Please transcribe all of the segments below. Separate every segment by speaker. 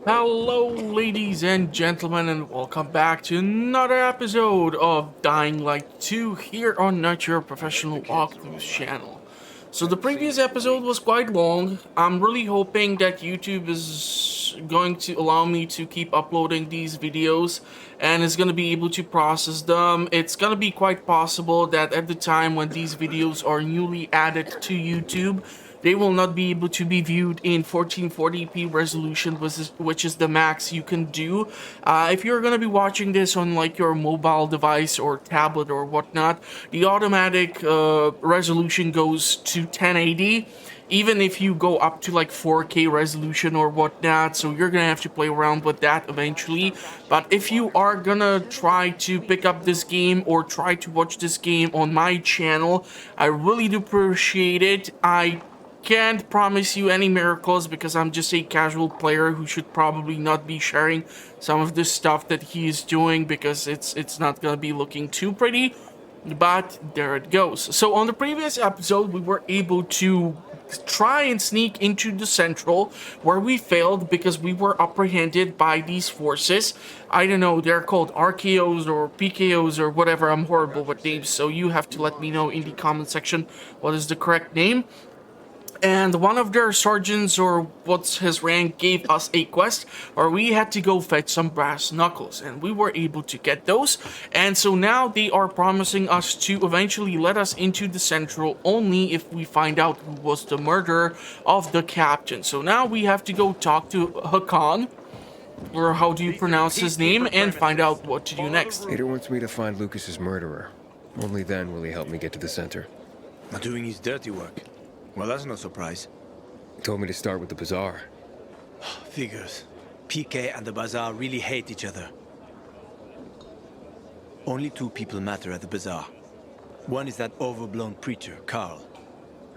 Speaker 1: Hello, ladies and gentlemen, and welcome back to another episode of Dying Light 2 here on Not Your Professional Walkthroughs channel. So the previous episode was quite long. I'm really hoping that YouTube is going to allow me to keep uploading these videos and is going to be able to process them. It's going to be quite possible that at the time when these videos are newly added to YouTube, they will not be able to be viewed in 1440p resolution, which is the max you can do. If you're going to be watching this on like your mobile device or tablet or whatnot, the automatic resolution goes to 1080. Even if you go up to like 4K resolution or whatnot, so you're gonna have to play around with that eventually. But if you are gonna try to pick up this game or try to watch this game on my channel, I really do appreciate it. I can't promise you any miracles because I'm just a casual player who should probably not be sharing some of the stuff that he is doing because it's not gonna be looking too pretty. But there it goes. So on the previous episode, we were able to try and sneak into the central, where we failed because we were apprehended by these forces. I don't know, they're called RKOs or PKOs or whatever. I'm horrible with names, so you have to let me know in the comment section what is the correct name. And one of their sergeants, or what's his rank, gave us a quest where we had to go fetch some brass knuckles, and we were able to get those. And so now they are promising us to eventually let us into the central only if we find out who was the murderer of the captain. So now we have to go talk to Hakan, or how do you pronounce his name, and find out what to do next.
Speaker 2: Hader wants me to find Lucas's murderer. Only then will he help me get to the center.
Speaker 3: Not doing his dirty work. Well, that's no surprise.
Speaker 2: He told me to start with the bazaar.
Speaker 3: Figures. PK and the bazaar really hate each other. Only two people matter at the bazaar. One is that overblown preacher, Carl.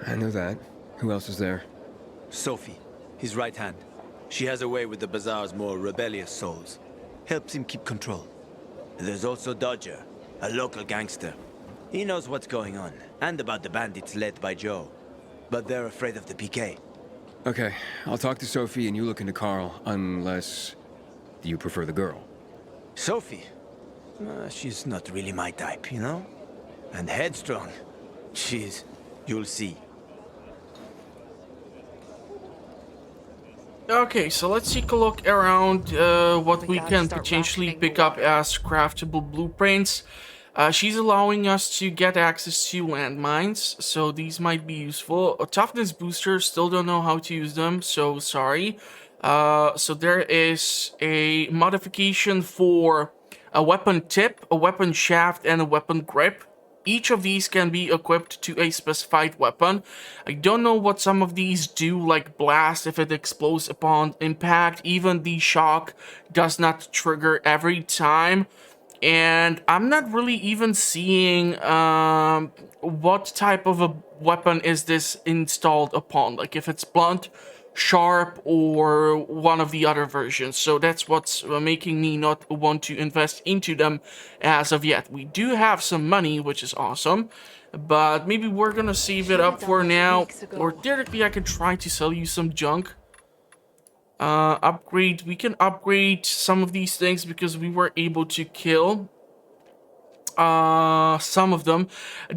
Speaker 2: I know that. Who else is there?
Speaker 3: Sophie, his right hand. She has a way with the bazaar's more rebellious souls. Helps him keep control. There's also Dodger, a local gangster. He knows what's going on, and about the bandits led by Joe. But they're afraid of the PK.
Speaker 2: Okay, I'll talk to Sophie and you look into Carl, unless you prefer the girl.
Speaker 3: Sophie? She's not really my type, you know? And headstrong. You'll see.
Speaker 1: Okay, so let's take a look around what we can potentially pick up as craftable blueprints. She's allowing us to get access to landmines, so these might be useful. A toughness booster, still don't know how to use them, so sorry. So there is a modification for a weapon tip, a weapon shaft, and a weapon grip. Each of these can be equipped to a specified weapon. I don't know what some of these do, like blast if it explodes upon impact. Even the shock does not trigger every time. And I'm not really even seeing what type of a weapon is this installed upon. Like if it's blunt, sharp, or one of the other versions. So that's what's making me not want to invest into them as of yet. We do have some money, which is awesome. But maybe we're gonna save it up for now. Or theoretically, I could try to sell you some junk. Upgrade, we can upgrade some of these things because we were able to kill some of them.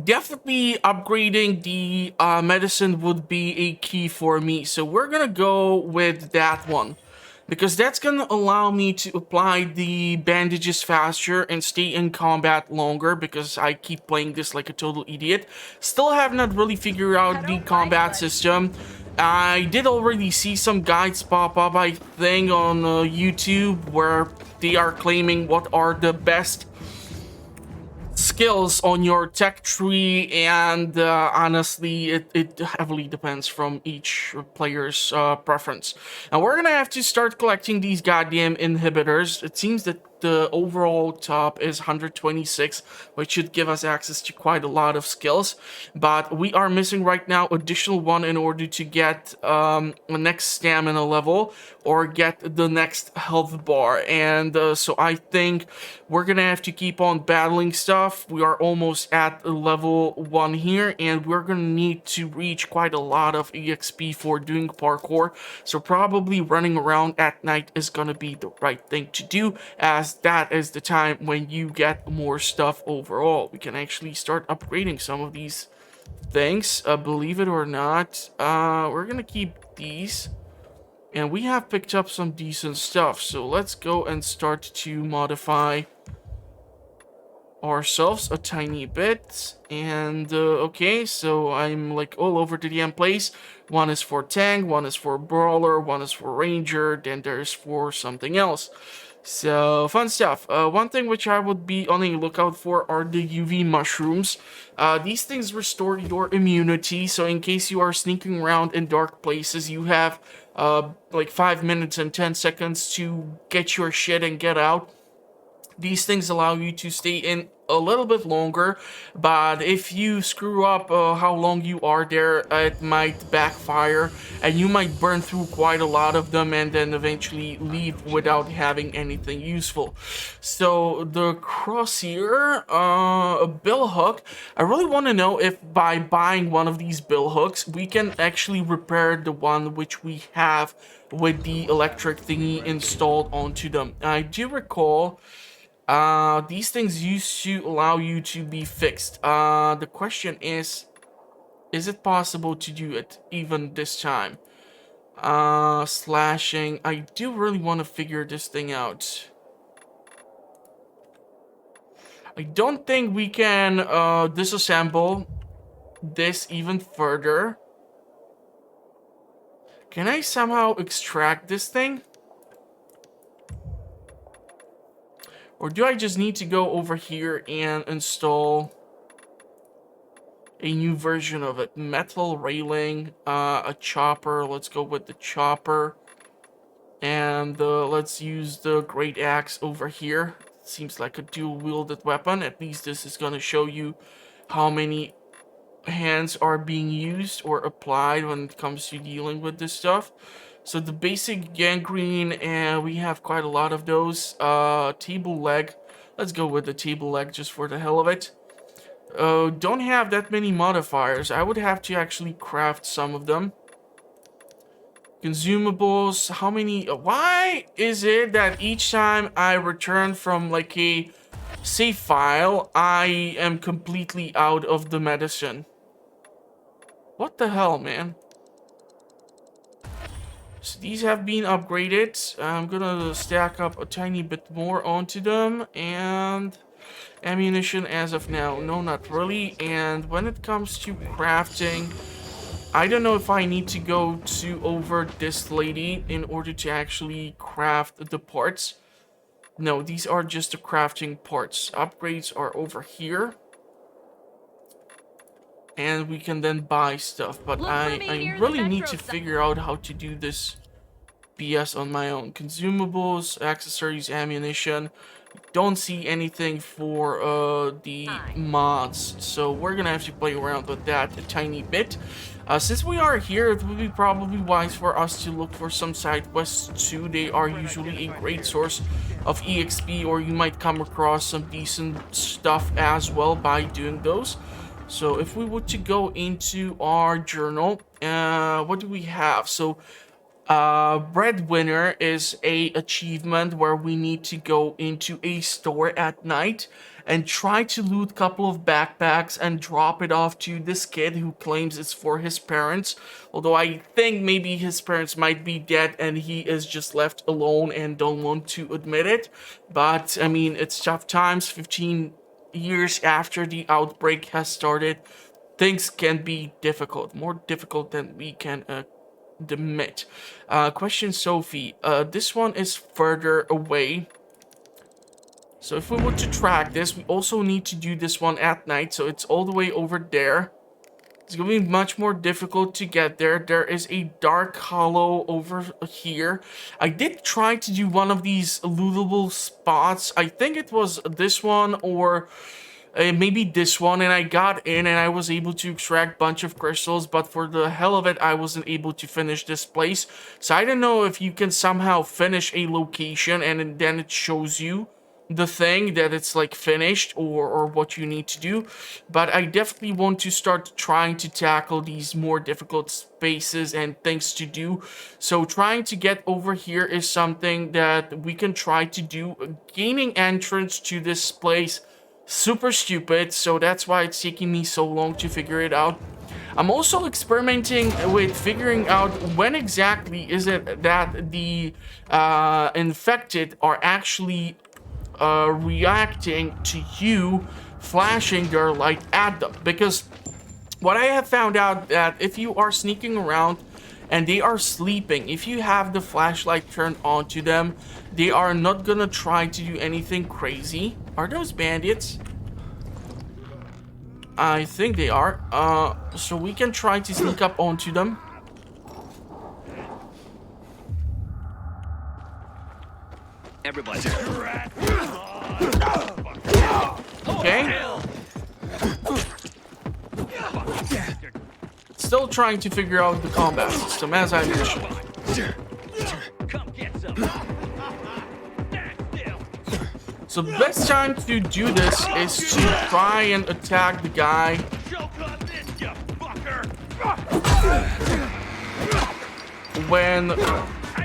Speaker 1: Definitely upgrading the medicine would be a key for me, so we're gonna go with that one because that's gonna allow me to apply the bandages faster and stay in combat longer because I keep playing this like a total idiot. Still have not really figured out the combat system. I did already see some guides pop up, I think, on YouTube where they are claiming what are the best skills on your tech tree, and honestly, it heavily depends from each player's preference. Now we're gonna have to start collecting these goddamn inhibitors. It seems that the overall top is 126, which should give us access to quite a lot of skills. But we are missing right now additional one in order to get the next stamina level or get the next health bar. And so I think we're gonna have to keep on battling stuff. We are almost at level 1 here, and we're gonna need to reach quite a lot of EXP for doing parkour. So probably running around at night is gonna be the right thing to do, as that is the time when you get more stuff overall. We can actually start upgrading some of these things, believe it or not. We're gonna keep these, and we have picked up some decent stuff, so let's go and start to modify ourselves a tiny bit. And okay, so I'm like all over the damn place. One is for tank, one is for brawler, one is for ranger, then there's for something else. So fun stuff. One thing which I would be on a lookout for are the UV mushrooms. These things restore your immunity, so in case you are sneaking around in dark places, you have like 5 minutes and 10 seconds to get your shit and get out. These things allow you to stay in a little bit longer, but if you screw up how long you are there, it might backfire, and you might burn through quite a lot of them and then eventually leave without having anything useful. So the crosshair, a bill hook, I really want to know if by buying one of these bill hooks, we can actually repair the one which we have with the electric thingy installed onto them. I do recall these things used to allow you to be fixed. The question is it possible to do it even this time? Slashing. I do really want to figure this thing out. I don't think we can disassemble this even further. Can I somehow extract this thing? Or do I just need to go over here and install a new version of it? Metal railing, a chopper. Let's go with the chopper. And let's use the great axe over here. Seems like a dual-wielded weapon. At least this is going to show you how many hands are being used or applied when it comes to dealing with this stuff. So the basic gangrene, and we have quite a lot of those. Table leg. Let's go with the table leg just for the hell of it. Don't have that many modifiers. I would have to actually craft some of them. Consumables. How many? Why is it that each time I return from like a save file, I am completely out of the medicine? What the hell, man? So these have been upgraded. I'm gonna stack up a tiny bit more onto them. And ammunition as of now, no, not really. And when it comes to crafting, I don't know if I need to go to over this lady in order to actually craft the parts. No, these are just the crafting parts. Upgrades are over here. And we can then buy stuff, but I really need to figure out how to do this BS on my own. Consumables, accessories, ammunition. Don't see anything for the mods, so we're gonna have to play around with that a tiny bit. Since we are here, it would be probably wise for us to look for some side quests too. They are usually a great source of EXP, or you might come across some decent stuff as well by doing those. So if we were to go into our journal, what do we have? So breadwinner is a achievement where we need to go into a store at night and try to loot a couple of backpacks and drop it off to this kid who claims it's for his parents. Although I think maybe his parents might be dead and he is just left alone and don't want to admit it. But I mean, it's tough times. 15 years after the outbreak has started, things can be difficult, more difficult than we can admit. Question Sophie, this one is further away, so if we were to track this, we also need to do this one at night, so it's all the way over there. It's gonna be much more difficult to get there. There is a dark hollow over here. I did try to do one of these lootable spots. I think it was this one or maybe this one, and I got in and I was able to extract a bunch of crystals, but for the hell of it, I wasn't able to finish this place. So I don't know if you can somehow finish a location and then it shows you the thing that it's like finished or what you need to do, but I definitely want to start trying to tackle these more difficult spaces and things to do. So trying to get over here is something that we can try to do. Gaining entrance to this place, super stupid, so that's why it's taking me so long to figure it out. I'm also experimenting with figuring out when exactly is it that the infected are actually reacting to you flashing their light at them, because what I have found out that if you are sneaking around and they are sleeping, if you have the flashlight turned on to them, they are not gonna try to do anything crazy. Are those bandits? I think they are. So we can try to sneak up onto them.
Speaker 4: Everybody.
Speaker 1: Okay. Still trying to figure out the combat system, as I mentioned.
Speaker 4: Come get some.
Speaker 1: So the best time to do this is to try and attack the guy when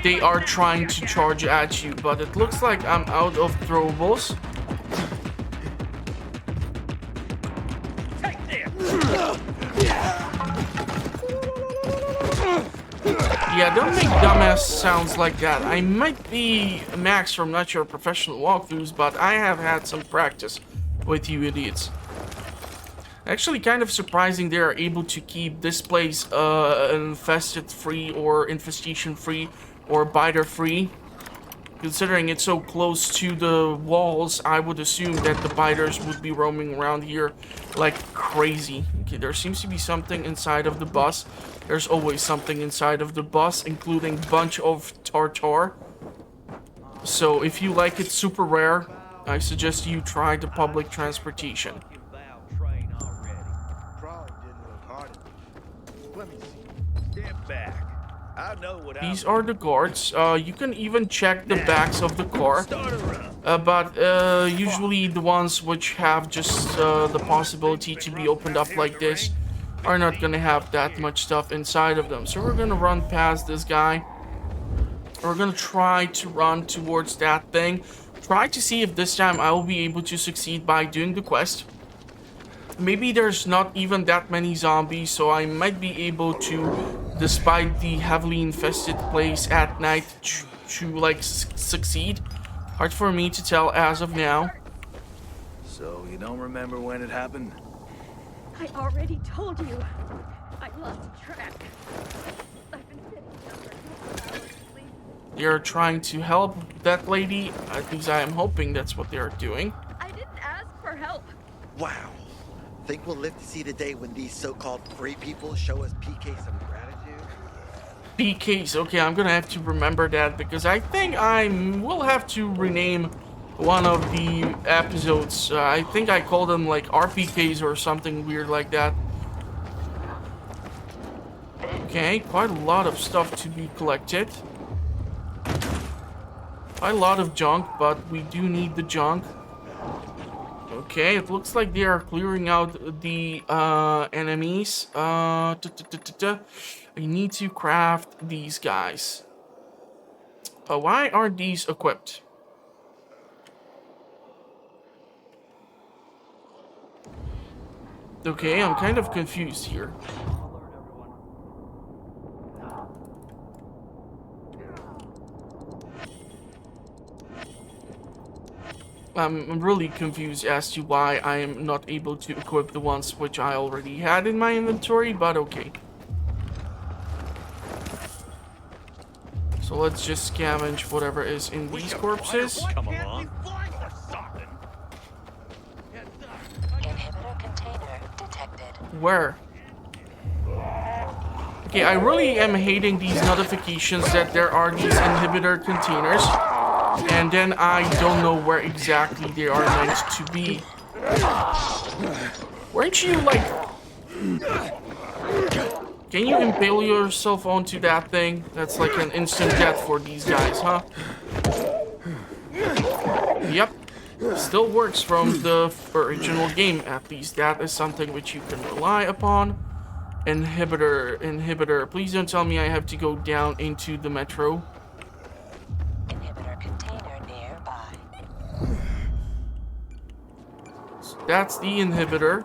Speaker 1: they are trying to charge at you, but it looks like I'm out of throwables. Yeah, don't make dumbass sounds like that. I might be Max from Not Your Professional Walkthroughs, but I have had some practice with you idiots. Actually, kind of surprising they are able to keep this place infested free or infestation free or biter free. Considering it's so close to the walls, I would assume that the biters would be roaming around here like crazy. Okay, there seems to be something inside of the bus. There's always something inside of the bus, including a bunch of tartar. So if you like it super rare, I suggest you try the public transportation. These are the guards. You can even check the backs of the car, but usually the ones which have just the possibility to be opened up like this are not gonna have that much stuff inside of them. So we're gonna run past this guy. We're gonna try to run towards that thing. Try to see if this time I will be able to succeed by doing the quest. Maybe there's not even that many zombies, so I might be able to, despite the heavily infested place at night, to like succeed. Hard for me to tell as of now.
Speaker 5: So you don't remember when it happened?
Speaker 6: I already told you. I lost track. I've been sitting for hours asleep.
Speaker 1: They're trying to help that lady. At least I am hoping that's what they're doing.
Speaker 6: I didn't ask for help.
Speaker 7: Wow. Think we'll live to see the day when these so-called free people show us PK some gratitude?
Speaker 1: PKs. Okay, I'm gonna have to remember that because I think I will have to rename one of the episodes. I think I called them like RPKs or something weird like that. Okay, quite a lot of stuff to be collected. Quite a lot of junk, but we do need the junk. Okay, it looks like they are clearing out the enemies. I need to craft these guys. Why aren't these equipped? Okay, I'm kind of confused here. I'm really confused as to why I am not able to equip the ones which I already had in my inventory, but okay. So let's just scavenge whatever is in these corpses.
Speaker 4: Come along.
Speaker 8: Inhibitor container detected.
Speaker 1: Where? Okay, I really am hating these notifications that there are these inhibitor containers, and then I don't know where exactly they are meant to be. Weren't you like... Can you impale yourself onto that thing? That's like an instant death for these guys, huh? Yep. Still works from the original game, at least. That is something which you can rely upon. Inhibitor. Please don't tell me I have to go down into the metro.
Speaker 8: Inhibitor container nearby.
Speaker 1: So that's the inhibitor.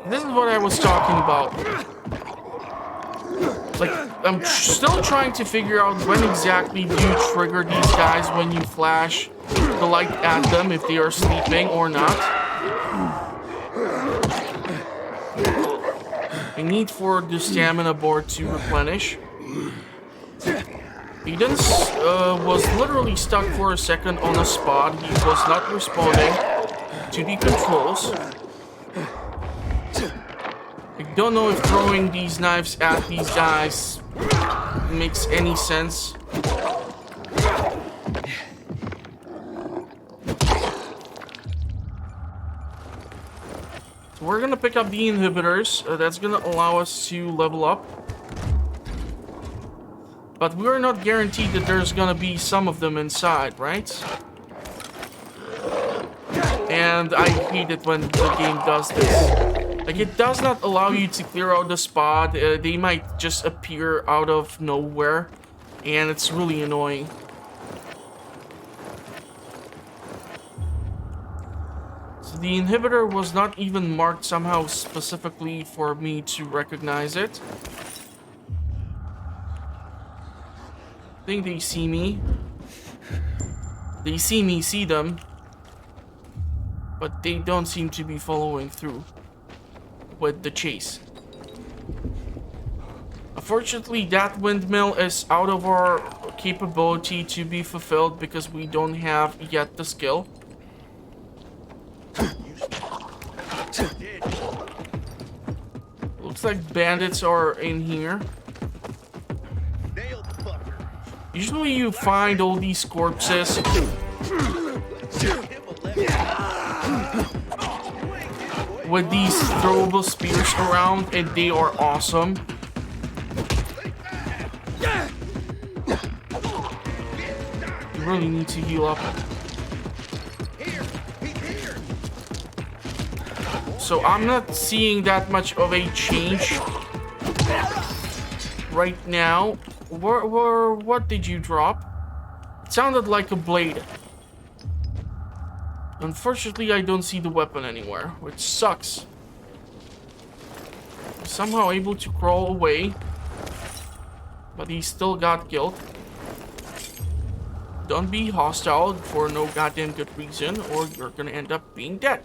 Speaker 1: This is what I was talking about. Like, I'm still trying to figure out when exactly do you trigger these guys when you flash the light at them, if they are sleeping or not. I need for the stamina board to replenish. Eden was literally stuck for a second on a spot. He was not responding to the controls. I don't know if throwing these knives at these guys makes any sense. So we're gonna pick up the inhibitors. That's gonna allow us to level up. But we're not guaranteed that there's gonna be some of them inside, right? And I hate it when the game does this. Like, it does not allow you to clear out the spot. They might just appear out of nowhere, and it's really annoying. So the inhibitor was not even marked somehow specifically for me to recognize it. I think they see me. They see me see them, but they don't seem to be following through with the chase. Unfortunately, that windmill is out of our capability to be fulfilled because we don't have yet the skill. Looks like bandits are in here. Usually you find all these corpses with these throwable spears around, and they are awesome. You really need to heal up. So I'm not seeing that much of a change right now. What did you drop? It sounded like a blade. Unfortunately, I don't see the weapon anywhere, which sucks. I'm somehow able to crawl away, but he still got killed. Don't be hostile for no goddamn good reason, or you're gonna end up being dead.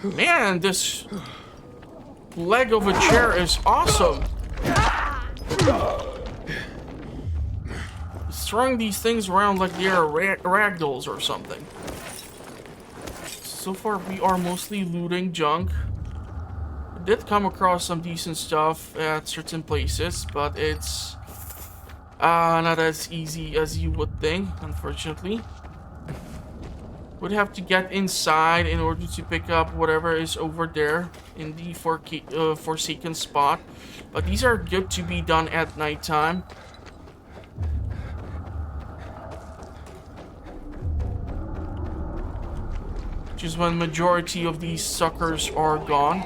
Speaker 1: Man, this leg of a chair is awesome. Throwing these things around like they are ragdolls or something. So far, we are mostly looting junk. I did come across some decent stuff at certain places, but it's not as easy as you would think, unfortunately. Would have to get inside in order to pick up whatever is over there in the Forsaken spot. But these are good to be done at nighttime. Which is when majority of these suckers are gone.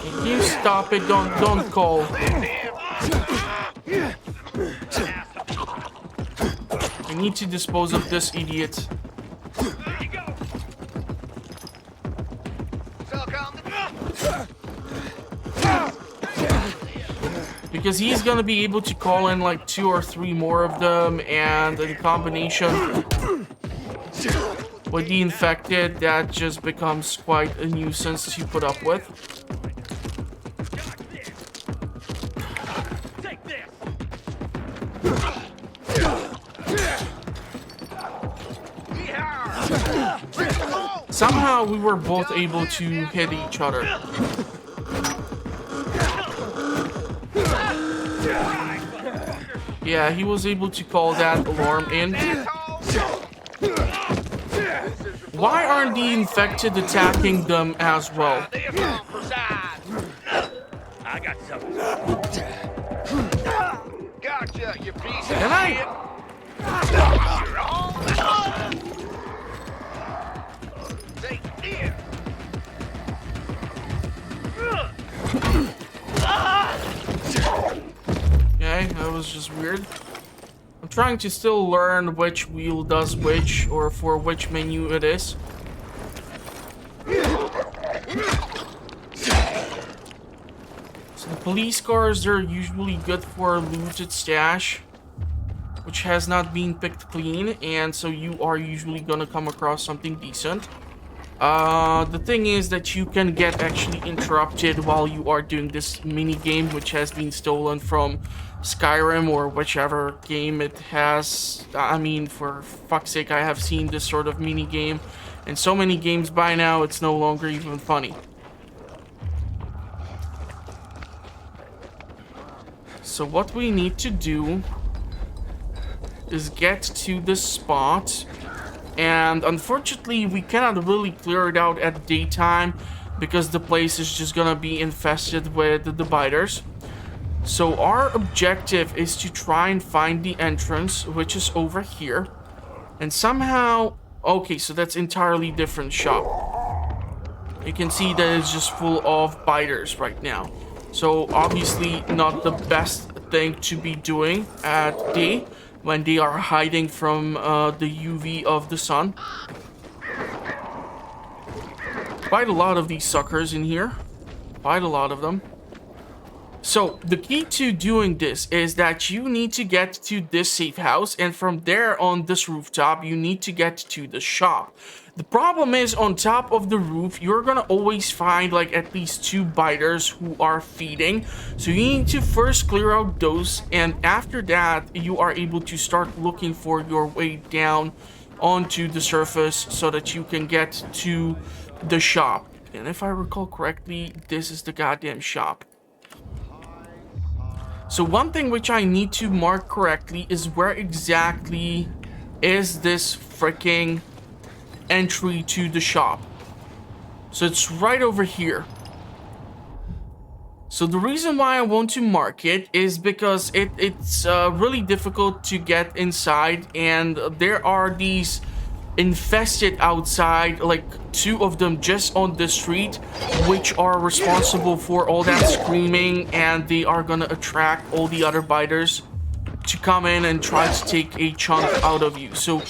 Speaker 1: Can you stop it? Don't call. I need to dispose of this idiot. Because he's gonna be able to call in like 2 or 3 more of them, and in combination with the infected, that just becomes quite a nuisance to put up with. we were both able to hit each other. Yeah, he was able to call that alarm in. Why aren't the infected attacking them as well?
Speaker 4: I got something.
Speaker 5: Gotcha, you piece of
Speaker 1: Can I?
Speaker 5: Say, here.
Speaker 1: Okay, that was just weird. I'm trying to still learn which wheel does which, or for which menu it is. So the police cars, they're usually good for looted stash, which has not been picked clean, and so you are usually gonna come across something decent. The thing is that you can get actually interrupted while you are doing this mini game, which has been stolen from Skyrim or whichever game it has. I mean, for fuck's sake, I have seen this sort of mini game in so many games by now, it's no longer even funny. So what we need to do is get to this spot. And unfortunately, we cannot really clear it out at daytime because the place is just gonna be infested with the biters. So our objective is to try and find the entrance, which is over here. And somehow... Okay, so that's entirely different shop. You can see that it's just full of biters right now. So obviously not the best thing to be doing at day, when they are hiding from the UV of the sun. Quite a lot of these suckers in here. Quite a lot of them. So the key to doing this is that you need to get to this safe house, and from there on this rooftop you need to get to the shop. The problem is, on top of the roof you're gonna always find like at least 2 biters who are feeding, so you need to first clear out those, and after that you are able to start looking for your way down onto the surface so that you can get to the shop. And if I recall correctly, this is the goddamn shop. So one thing which I need to mark correctly is where exactly is this freaking entry to the shop. So it's right over here. So the reason why I want to mark it is because it's really difficult to get inside, and there are these infested outside, like 2 of them just on the street, which are responsible for all that screaming, and they are gonna attract all the other biters to come in and try to take a chunk out of you. So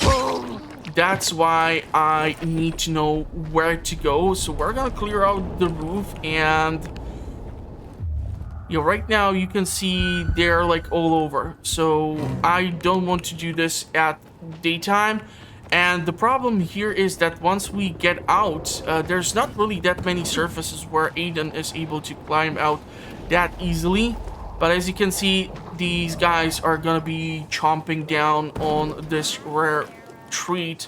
Speaker 1: that's why I need to know where to go. So we're gonna clear out the roof, and right now you can see they're like all over. So I don't want to do this at daytime. And the problem here is that once we get out, there's not really that many surfaces where Aiden is able to climb out that easily. But as you can see, these guys are gonna be chomping down on this rare treat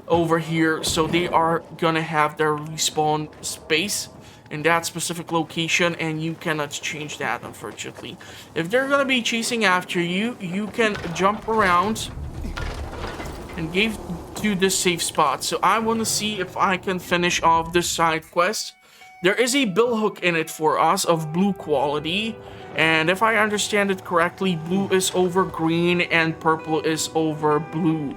Speaker 1: over here. So they are gonna have their respawn space in that specific location, and you cannot change that, unfortunately. If they're gonna be chasing after you, you can jump around and give to this safe spot. So I want to see if I can finish off this side quest. There is a billhook in it for us of blue quality, and if I understand it correctly, blue is over green and purple is over blue.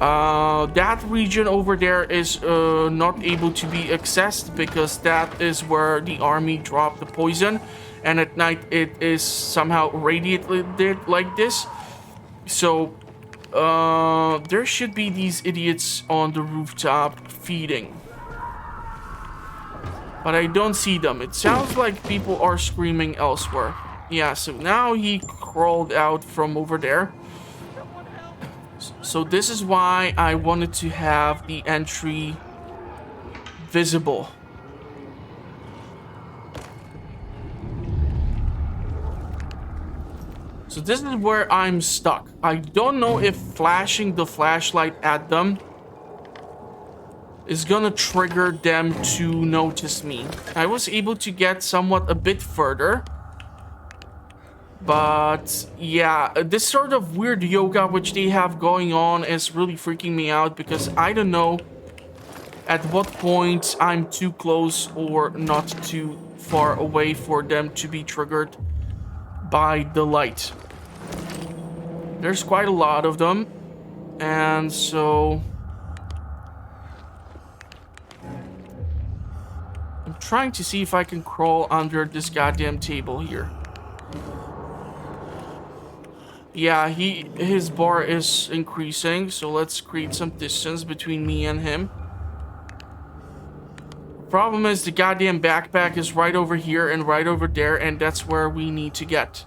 Speaker 1: That region over there is not able to be accessed because that is where the army dropped the poison, and at night it is somehow radiated like this. So there should be these idiots on the rooftop feeding, but I don't see them. It sounds like people are screaming elsewhere. Yeah, so now he crawled out from over there. So this is why I wanted to have the entry visible. So this is where I'm stuck. I don't know if flashing the flashlight at them is gonna trigger them to notice me. I was able to get somewhat a bit further. But yeah, this sort of weird yoga which they have going on is really freaking me out because I don't know at what point I'm too close or not too far away for them to be triggered by the light. There's quite a lot of them, and so I'm trying to see if I can crawl under this goddamn table here. Yeah, his bar is increasing, so let's create some distance between me and him. Problem is the goddamn backpack is right over here and right over there, and that's where we need to get.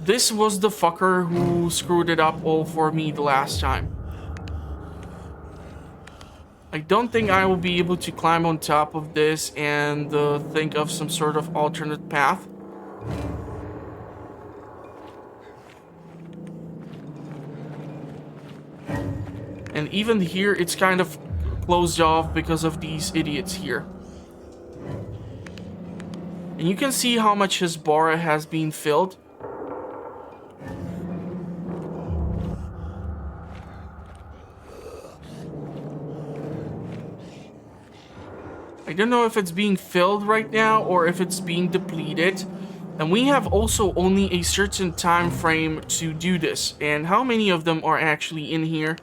Speaker 1: This was the fucker who screwed it up all for me the last time. I don't think I will be able to climb on top of this and think of some sort of alternate path. And even here, it's kind of closed off because of these idiots here. And you can see how much his bar has been filled. I don't know if it's being filled right now or if it's being depleted. And we have also only a certain time frame to do this. And how many of them are actually in here?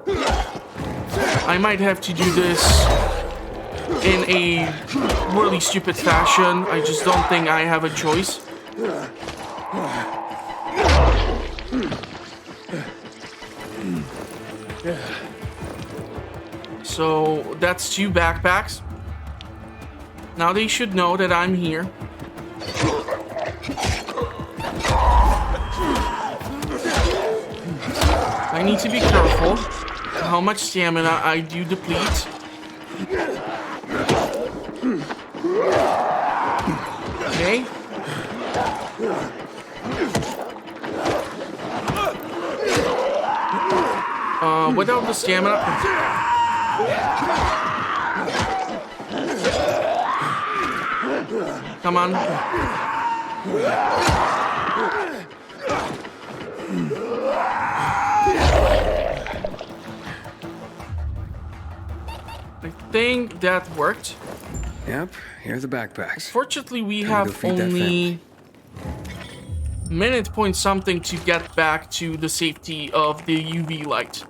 Speaker 1: I might have to do this in a really stupid fashion. I just don't think I have a choice. So that's 2 backpacks. Now they should know that I'm here. I need to be careful how much stamina I do deplete. Okay. Without the stamina. Come on. I think that worked.
Speaker 2: Yep, here are the backpacks.
Speaker 1: Fortunately, we
Speaker 2: Time to go
Speaker 1: have
Speaker 2: feed that
Speaker 1: only minute point something to get back to the safety of the UV light.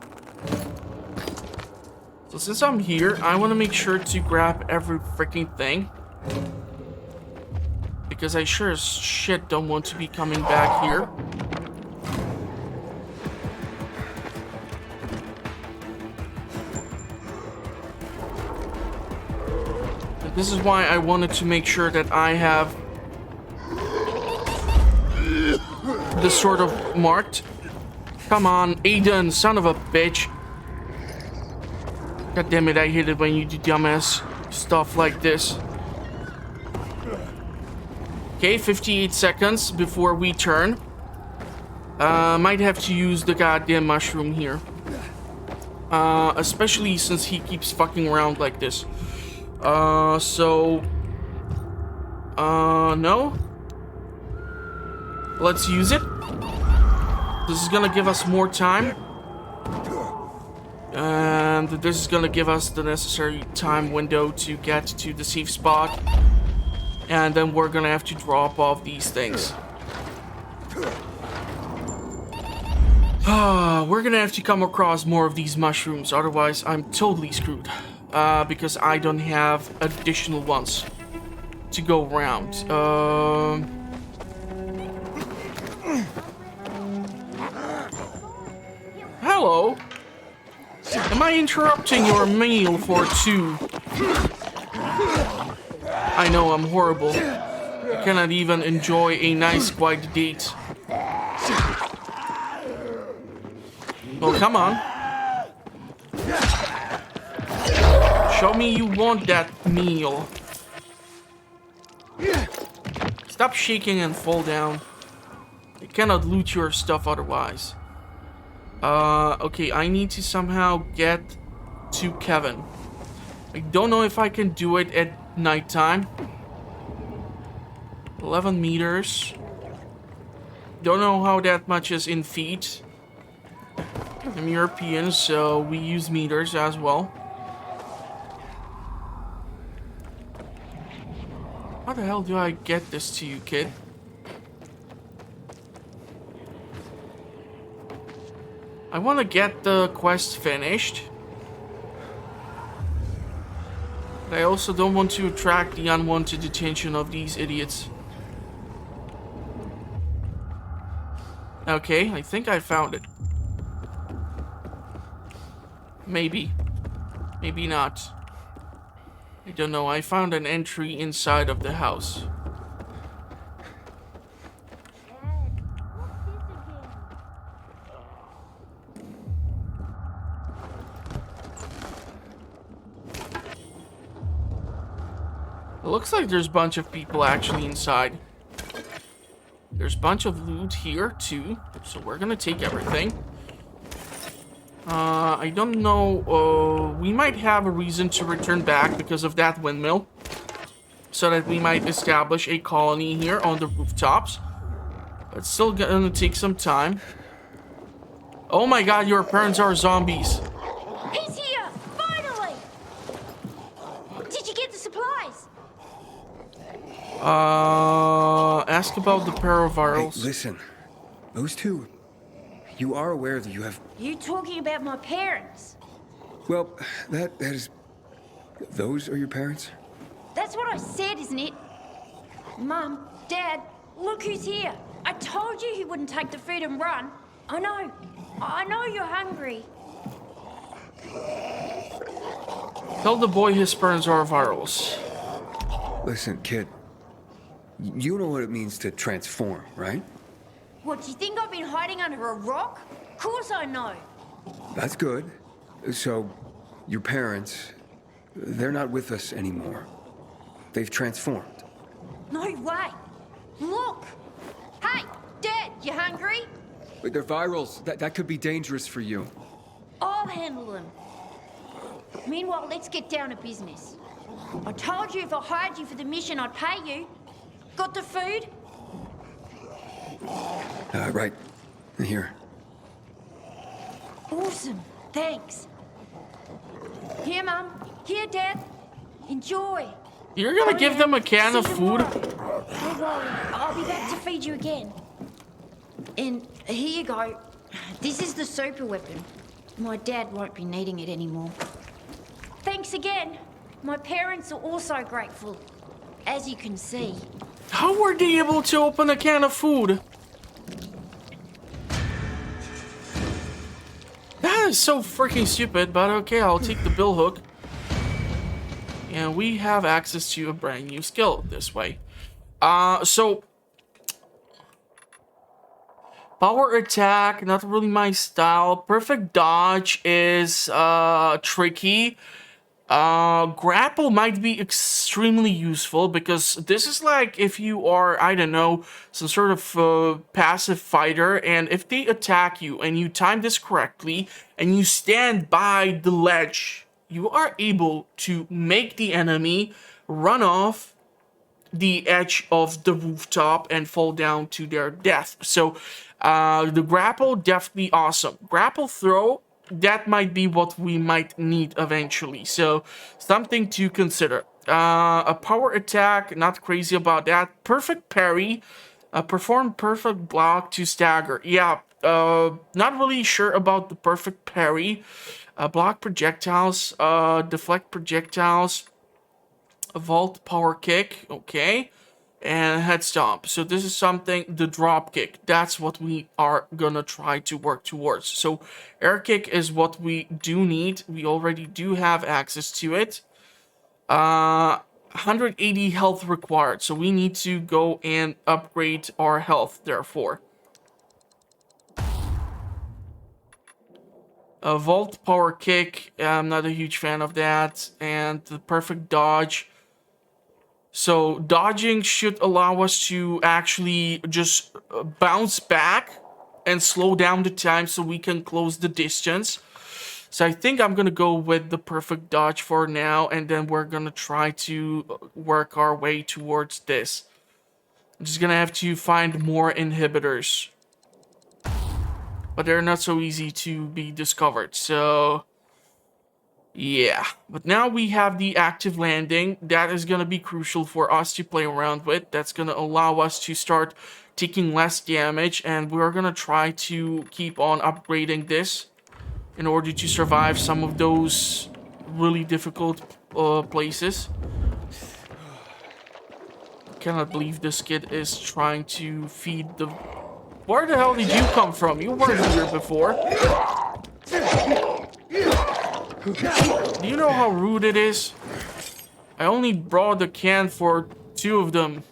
Speaker 1: So since I'm here, I want to make sure to grab every freaking thing. Because I sure as shit don't want to be coming back here. And this is why I wanted to make sure that I have this sort of marked. Come on, Aiden, son of a bitch. God damn it, I hate it when you do dumbass stuff like this. Okay, 58 seconds before we turn. Might have to use the goddamn mushroom here. Especially since he keeps fucking around like this. No. Let's use it. This is gonna give us more time. And this is gonna give us the necessary time window to get to the safe spot. And then we're gonna have to drop off these things. We're gonna have to come across more of these mushrooms, otherwise I'm totally screwed. Because I don't have additional ones to go around. Hello. Am I interrupting your meal for 2? I know I'm horrible. I cannot even enjoy a nice quiet date. Oh, come on. Show me you want that meal. Stop shaking and fall down. You cannot loot your stuff otherwise. Okay, I need to somehow get to Kevin. I don't know if I can do it at nighttime. 11 meters. Don't know how that much is in feet. I'm European, so we use meters as well. How the hell do I get this to you, kid? I want to get the quest finished. But I also don't want to attract the unwanted attention of these idiots. Okay, I think I found it. Maybe. Maybe not. I don't know. I found an entry inside of the house. It looks like there's a bunch of people actually inside. There's a bunch of loot here too, so we're gonna take everything. I don't know, we might have a reason to return back because of that windmill. So that we might establish a colony here on the rooftops. But still gonna take some time. Oh my god, your parents are zombies.
Speaker 6: He's here! Finally! Did you get the supplies?
Speaker 1: Ask about the paravirals.
Speaker 2: Hey, listen. Those two... You are aware that you have...
Speaker 6: You talking about my parents?
Speaker 2: Well, that is... Those are your parents?
Speaker 6: That's what I said, isn't it? Mum, Dad, look who's here. I told you he wouldn't take the food and run. I know you're hungry.
Speaker 1: Tell the boy his parents are virals.
Speaker 2: Listen, kid. You know what it means to transform, right?
Speaker 6: What, do you think I've been hiding under a rock? Of course I know.
Speaker 2: That's good. So, your parents, they're not with us anymore. They've transformed.
Speaker 6: No way. Look. Hey, Dad, you hungry?
Speaker 2: But they're virals. That could be dangerous for you.
Speaker 6: I'll handle them. Meanwhile, let's get down to business. I told you if I hired you for the mission, I'd pay you. Got the food?
Speaker 2: Right. Here.
Speaker 6: Awesome. Thanks. Here, Mum. Here, Dad. Enjoy.
Speaker 1: You're gonna give them a can of food?
Speaker 6: Don't worry. I'll be back to feed you again. And here you go. This is the super weapon. My dad won't be needing it anymore. Thanks again. My parents are also grateful, as you can see.
Speaker 1: How were they able to open a can of food? That is so freaking stupid, but okay, I'll take the bill hook. And we have access to a brand new skill this way. So power attack, not really my style. Perfect dodge is tricky. Grapple might be extremely useful because this is like if you are, I don't know, some sort of passive fighter, and if they attack you and you time this correctly and you stand by the ledge, you are able to make the enemy run off the edge of the rooftop and fall down to their death. So the grapple, definitely awesome. Grapple throw, that might be what we might need eventually. So something to consider. A power attack, not crazy about that. Perfect parry, perform perfect block to stagger. Yeah, not really sure about the perfect parry. Block projectiles, deflect projectiles, vault power kick, okay, and head stomp. So this is something, the drop kick, that's what we are gonna try to work towards. So air kick is what we do need. We already do have access to it. 180 health required, so we need to go and upgrade our health therefore. A vault power kick, I'm not a huge fan of that. And the perfect dodge. So dodging should allow us to actually just bounce back and slow down the time so we can close the distance. So I think I'm gonna go with the perfect dodge for now, and then we're gonna try to work our way towards this. I'm just gonna have to find more inhibitors. But they're not so easy to be discovered, so... yeah. But now we have the active landing. That is gonna be crucial for us to play around with. That's gonna allow us to start taking less damage, and we're gonna try to keep on upgrading this in order to survive some of those really difficult places. Cannot believe this kid is trying to feed the... where the hell did you come from? You weren't here before. Do you know how rude it is? I only brought a can for 2 of them,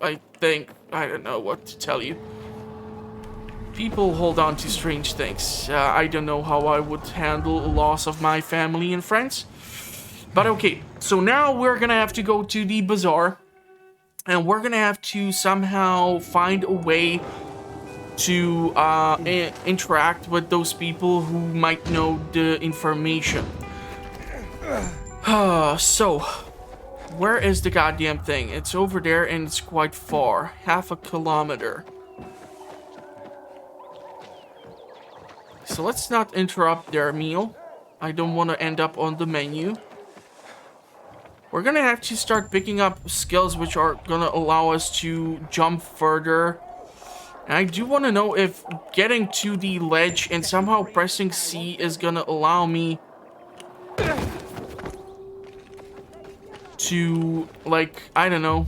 Speaker 1: I think. I don't know what to tell you. People hold on to strange things. I don't know how I would handle a loss of my family and friends. But okay, so now we're gonna have to go to the bazaar. And we're gonna have to somehow find a way to interact with those people who might know the information. So, where is the goddamn thing? It's over there and it's quite far. 1/2 kilometer. So let's not interrupt their meal. I don't want to end up on the menu. We're gonna have to start picking up skills which are gonna allow us to jump further. And I do want to know if getting to the ledge and somehow pressing C is gonna allow me to, like, I don't know,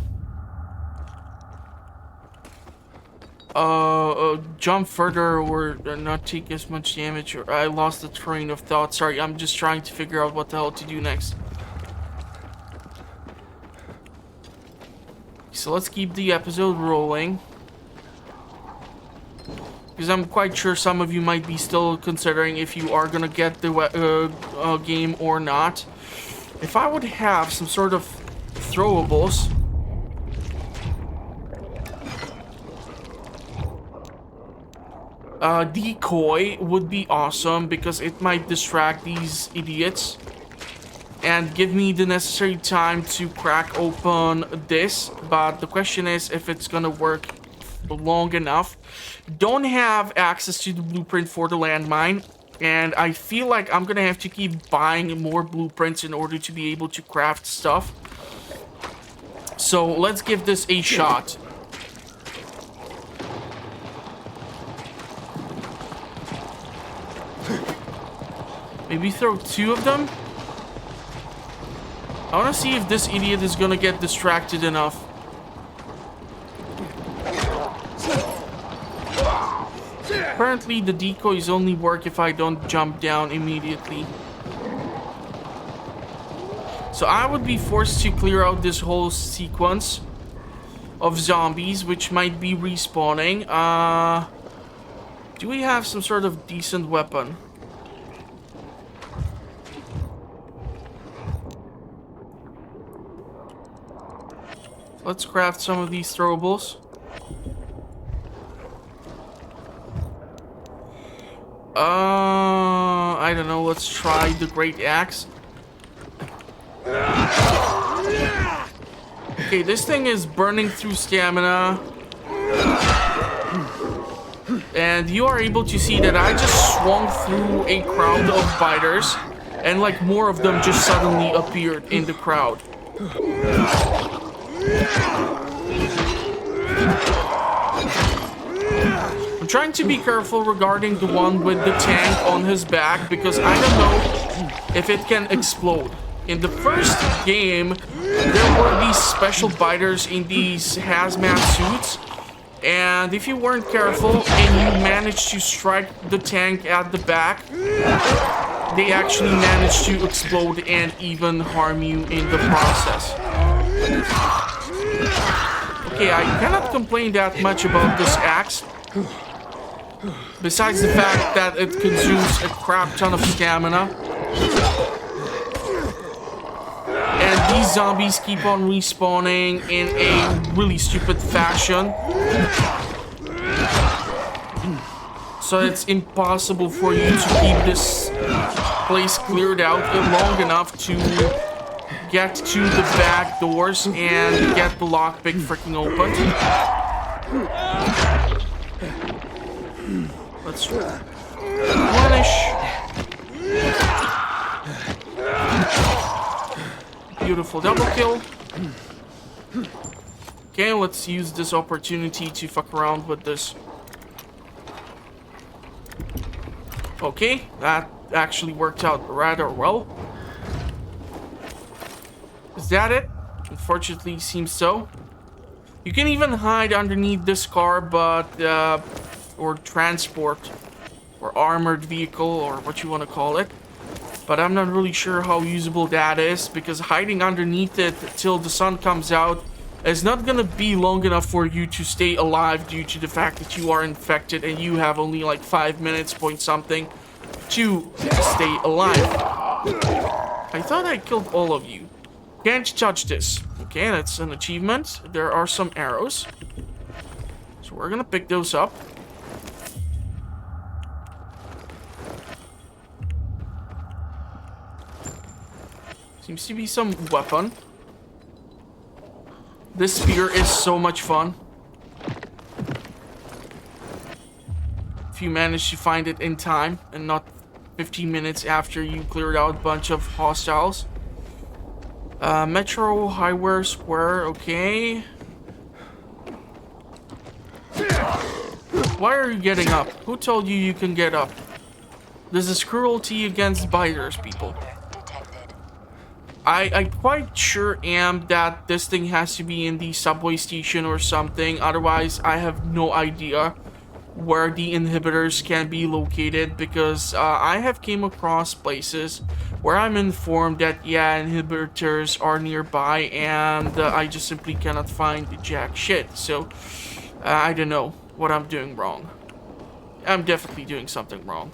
Speaker 1: jump further or not take as much damage. Or I lost the train of thought. Sorry, I'm just trying to figure out what the hell to do next. So let's keep the episode rolling, because I'm quite sure some of you might be still considering if you are gonna get the game or not. If I would have some sort of throwables, decoy would be awesome, because it might distract these idiots and give me the necessary time to crack open this. But the question is if it's gonna work long enough. Don't have access to the blueprint for the landmine, and I feel like I'm gonna have to keep buying more blueprints in order to be able to craft stuff. So let's give this a shot. Maybe throw 2 of them. I want to see if this idiot is gonna get distracted enough. Apparently the decoys only work if I don't jump down immediately. So I would be forced to clear out this whole sequence of zombies, which might be respawning. Do we have some sort of decent weapon? Let's craft some of these throwables. I don't know, let's try the great axe. Okay, this thing is burning through stamina. And you are able to see that I just swung through a crowd of biters, and like more of them just suddenly appeared in the crowd. I'm trying to be careful regarding the one with the tank on his back, because I don't know if it can explode. In the first game, there were these special biters in these hazmat suits, and if you weren't careful and you managed to strike the tank at the back, they actually managed to explode and even harm you in the process. Okay, I cannot complain that much about this axe, besides the fact that it consumes a crap ton of stamina. And these zombies keep on respawning in a really stupid fashion. So it's impossible for you to keep this place cleared out long enough to get to the back doors and get the lockpick freaking opened. Let's replenish. Beautiful double kill. Okay, let's use this opportunity to fuck around with this. Okay, that actually worked out rather well. Is that it? Unfortunately, seems so. You can even hide underneath this car, but or transport or armored vehicle or what you want to call it. But I'm not really sure how usable that is, because hiding underneath it till the sun comes out is not gonna be long enough for you to stay alive, due to the fact that you are infected and you have only like 5 minutes point something to stay alive. I thought I killed all of you. Can't touch this. Okay, that's an achievement. There are some arrows, so we're gonna pick those up. Seems to be some weapon. This spear is so much fun. If you manage to find it in time and not 15 minutes after you cleared out a bunch of hostiles. Metro, Highway, Square, okay. Why are you getting up? Who told you you can get up? This is cruelty against biters, people. I quite sure am that this thing has to be in the subway station or something. Otherwise, I have no idea where the inhibitors can be located, because I have came across places where I'm informed that, yeah, inhibitors are nearby, and I just simply cannot find the jack shit. So, I don't know what I'm doing wrong. I'm definitely doing something wrong.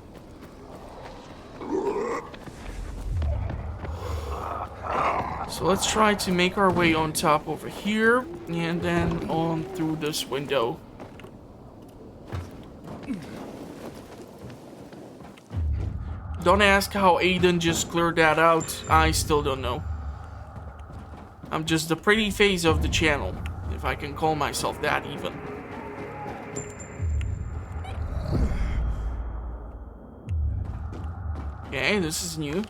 Speaker 1: So let's try to make our way on top over here, and then on through this window. Don't ask how Aiden just cleared that out. I still don't know. I'm just the pretty face of the channel, if I can call myself that even. Okay, this is new.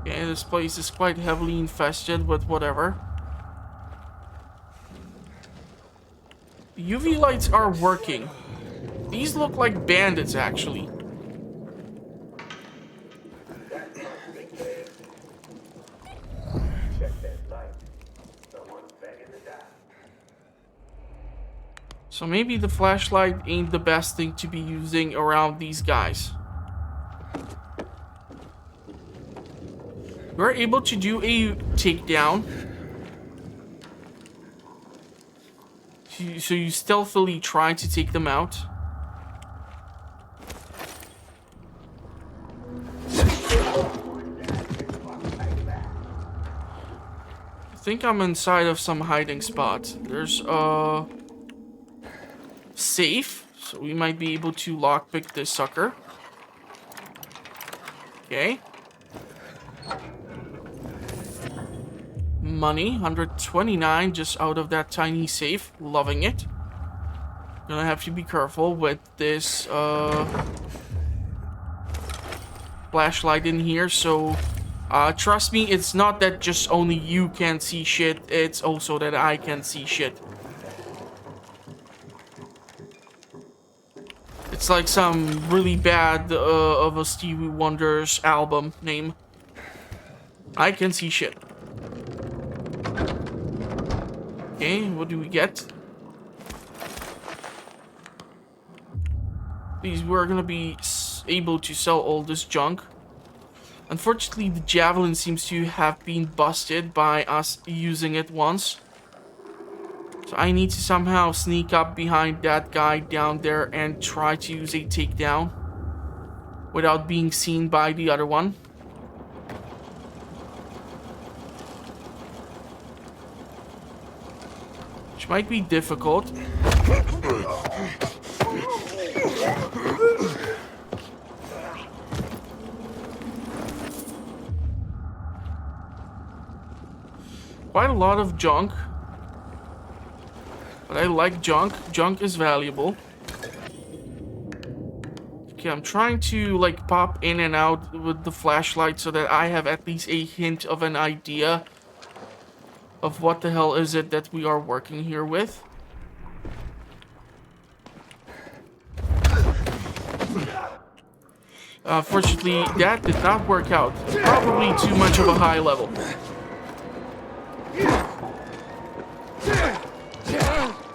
Speaker 1: Okay, this place is quite heavily infested with whatever. UV lights are working. These look like bandits, actually. So maybe the flashlight ain't the best thing to be using around these guys. We're able to do a takedown. So you stealthily try to take them out. I think I'm inside of some hiding spot. There's a safe, so we might be able to lockpick this sucker. Okay. Money, 129 just out of that tiny safe. Loving it. Gonna have to be careful with this flashlight in here. So trust me, it's not that just only you can see shit, it's also that I can see shit. It's like some really bad of a Stevie Wonder's album name. I can see shit. Okay, what do we get? These we're gonna be able to sell all this junk. Unfortunately, the javelin seems to have been busted by us using it once. So I need to somehow sneak up behind that guy down there and try to use a takedown without being seen by the other one. which might be difficult. Quite a lot of junk. But I like junk. Junk is valuable. Okay, I'm trying to like pop in and out with the flashlight so that I have at least a hint of an idea of what the hell is it that we are working here with. Fortunately, that did not work out. Probably too much of a high level.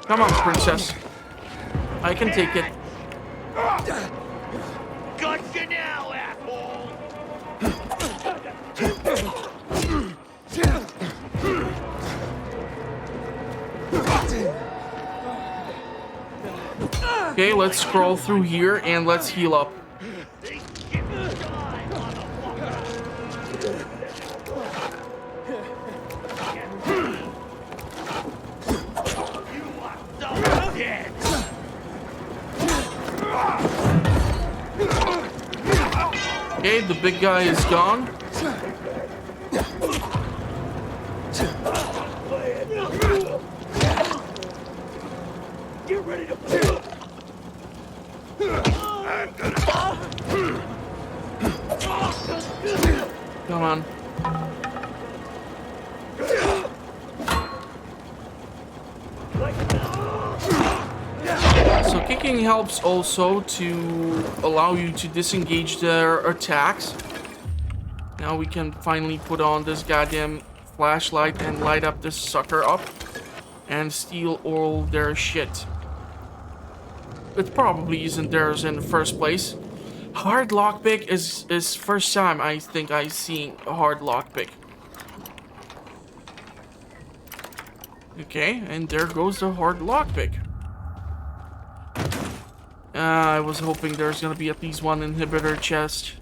Speaker 1: Come on, princess. I can take it.
Speaker 4: Gotcha now, asshole!
Speaker 1: Okay, let's scroll through here and let's heal up. Okay, the big guy is gone.
Speaker 4: Get ready to fight!
Speaker 1: Come on. So kicking helps also to allow you to disengage their attacks. Now we can finally put on this goddamn flashlight and light up this sucker up and steal all their shit. It probably isn't theirs in the first place. Hard lockpick is first time I think I've seen a hard lockpick. Okay, and there goes the hard lockpick. I was hoping there's gonna be at least one inhibitor chest.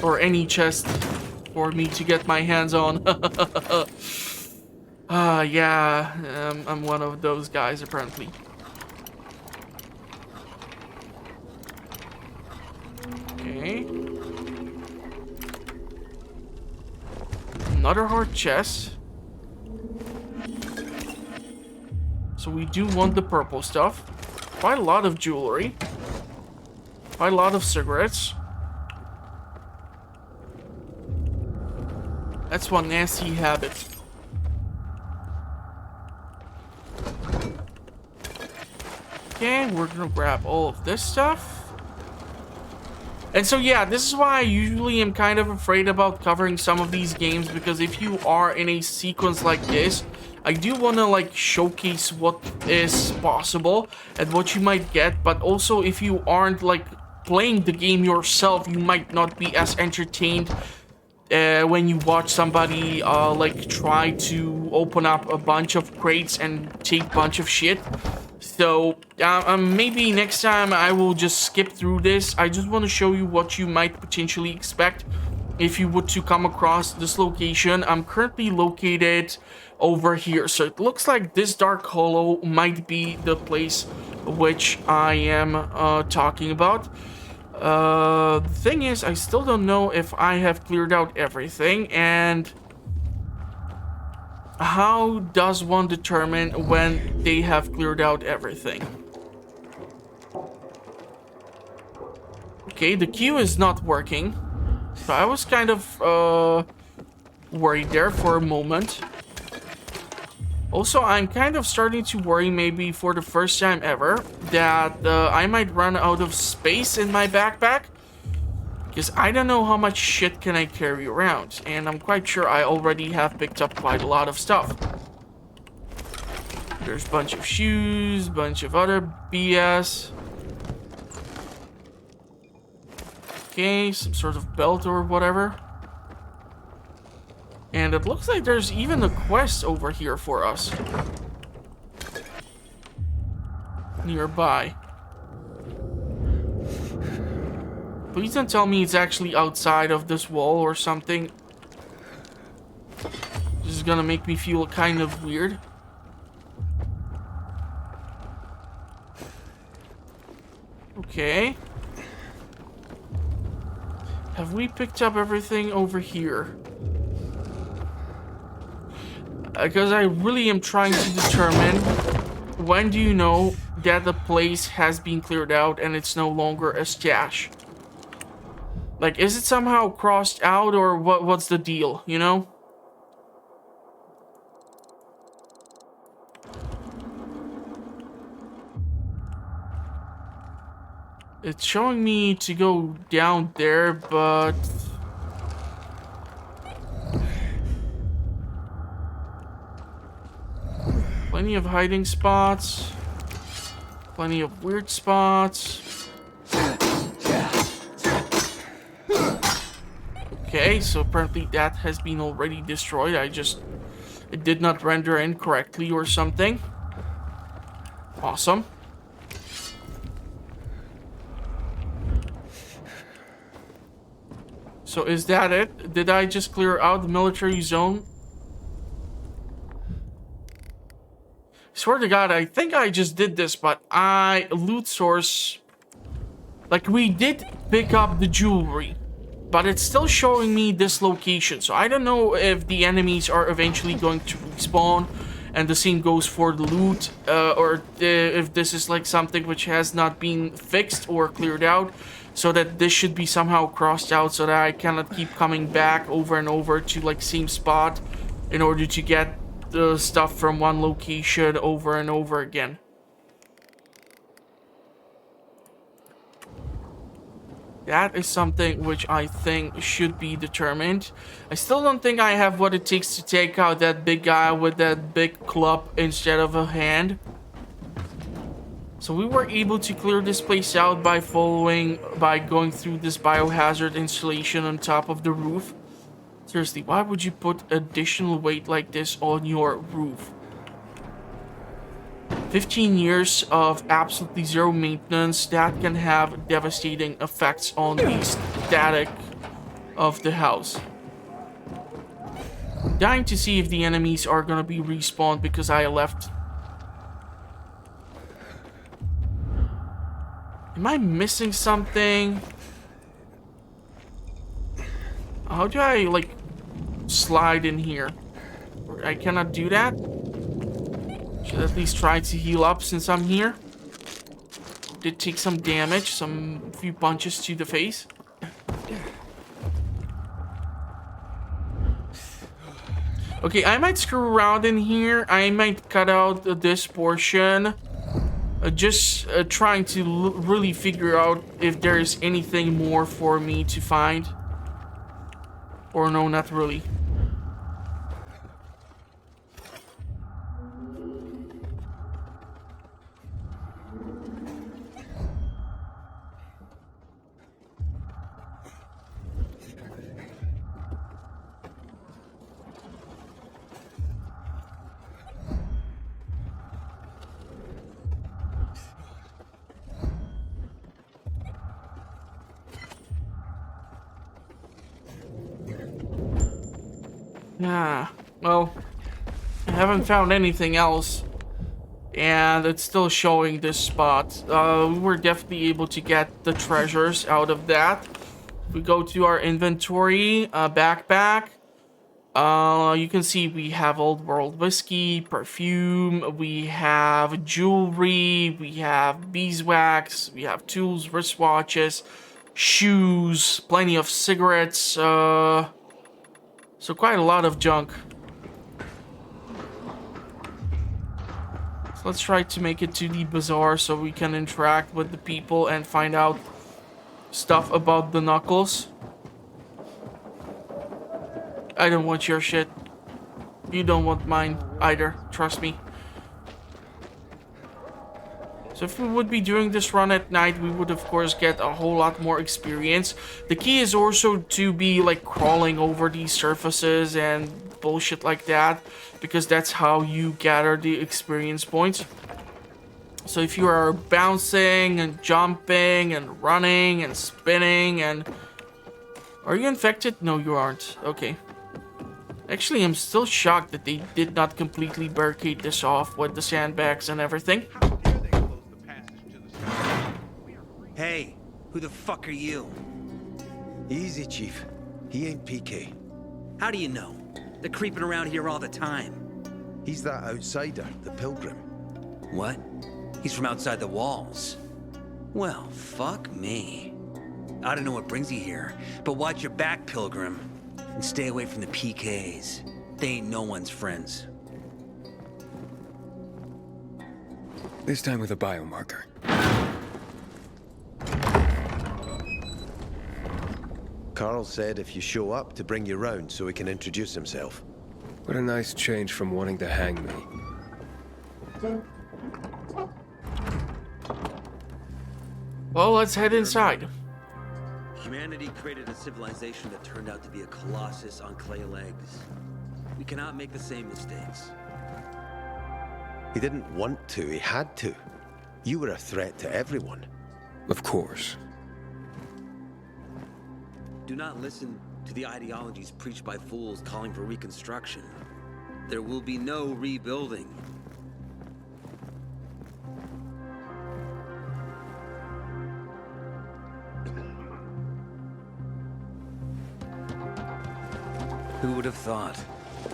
Speaker 1: Or any chest for me to get my hands on. Yeah, I'm one of those guys apparently. Okay. Another hard chest. So we do want the purple stuff. Quite a lot of jewelry. Quite a lot of cigarettes. That's one nasty habit. Okay, we're gonna grab all of this stuff. And so yeah, this is why I usually am kind of afraid about covering some of these games, because if you are in a sequence like this, I do want to like showcase what is possible and what you might get, but also if you aren't like playing the game yourself, you might not be as entertained when you watch somebody like try to open up a bunch of crates and take a bunch of shit. So maybe next time I will just skip through this. I just want to show you what you might potentially expect if you were to come across this location. I'm currently located over here, so it looks like this dark hollow might be the place which I am talking about. The thing is, I still don't know if I have cleared out everything, and how does one determine when they have cleared out everything? Okay, the queue is not working, so I was kind of worried there for a moment. Also, I'm kind of starting to worry, maybe for the first time ever, that I might run out of space in my backpack. Because I don't know how much shit can I carry around. And I'm quite sure I already have picked up quite a lot of stuff. There's a bunch of shoes, bunch of other BS. Okay, some sort of belt or whatever. And it looks like there's even a quest over here for us. Nearby. Please don't tell me it's actually outside of this wall or something. This is gonna make me feel kind of weird. Okay. Have we picked up everything over here? Because I really am trying to determine when do you know that the place has been cleared out and it's no longer a stash? Like, is it somehow crossed out or what's the deal, you know? It's showing me to go down there, but... plenty of hiding spots. Plenty of weird spots. Okay, so apparently that has been already destroyed. It did not render incorrectly or something. Awesome. So is that it? Did I just clear out the military zone? Swear to God, I think I just did this, but loot source, like we did pick up the jewelry, but it's still showing me this location. So I don't know if the enemies are eventually going to respawn, and the same goes for the loot, or if this is like something which has not been fixed or cleared out, so that this should be somehow crossed out so that I cannot keep coming back over and over to like same spot in order to get the stuff from one location over and over again. That is something which I think should be determined. I still don't think I have what it takes to take out that big guy with that big club instead of a hand. So we were able to clear this place out by going through this biohazard installation on top of the roof. Seriously, why would you put additional weight like this on your roof? 15 years of absolutely zero maintenance, that can have devastating effects on the static of the house. Dying to see if the enemies are gonna be respawned because I left. Am I missing something? How do I, like, slide in here? I cannot do that? Should at least try to heal up since I'm here. Did take some damage, few punches to the face. Okay, I might screw around in here. I might cut out this portion. Just trying to really figure out if there is anything more for me to find. Or no, not really. Well, I haven't found anything else, and it's still showing this spot. We were definitely able to get the treasures out of that. If we go to our inventory, backpack, you can see we have old world whiskey, perfume, we have jewelry, we have beeswax, we have tools, wristwatches, shoes, plenty of cigarettes, so quite a lot of junk. So let's try to make it to the bazaar so we can interact with the people and find out stuff about the knuckles. I don't want your shit. You don't want mine either, trust me. So if we would be doing this run at night, we would of course get a whole lot more experience. The key is also to be like crawling over these surfaces and bullshit like that, because that's how you gather the experience points. So if you are bouncing and jumping and running and spinning and... Are you infected? No, you aren't. Okay. Actually, I'm still shocked that they did not completely barricade this off with the sandbags and everything.
Speaker 4: How dare they close the passage to the station? We are free
Speaker 9: Hey, who the fuck are you?
Speaker 3: Easy, Chief. He ain't PK.
Speaker 9: How do you know? They're creeping around here all the time.
Speaker 3: He's that outsider, the pilgrim.
Speaker 9: What? He's from outside the walls. Well, fuck me. I don't know what brings you here, but watch your back, Pilgrim. And stay away from the PKs. They ain't no one's friends.
Speaker 2: This time with a biomarker.
Speaker 10: Carl said if you show up to bring you round so he can introduce himself.
Speaker 2: What a nice change from wanting to hang me.
Speaker 1: Well, let's head inside.
Speaker 9: Humanity created a civilization that turned out to be a colossus on clay legs. We cannot make the same mistakes.
Speaker 10: He didn't want to, he had to. You were a threat to everyone.
Speaker 2: Of course.
Speaker 9: Do not listen to the ideologies preached by fools calling for reconstruction. There will be no rebuilding. Who would have thought?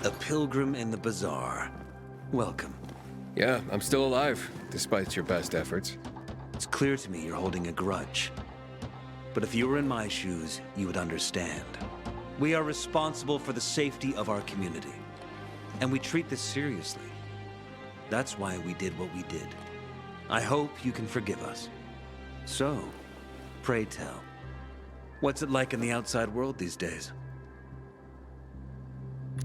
Speaker 9: A pilgrim in the bazaar. Welcome.
Speaker 2: Yeah, I'm still alive, despite your best efforts.
Speaker 9: It's clear to me you're holding a grudge. But if you were in my shoes, you would understand. We are responsible for the safety of our community. And we treat this seriously. That's why we did what we did. I hope you can forgive us. So, pray tell, what's it like in the outside world these days?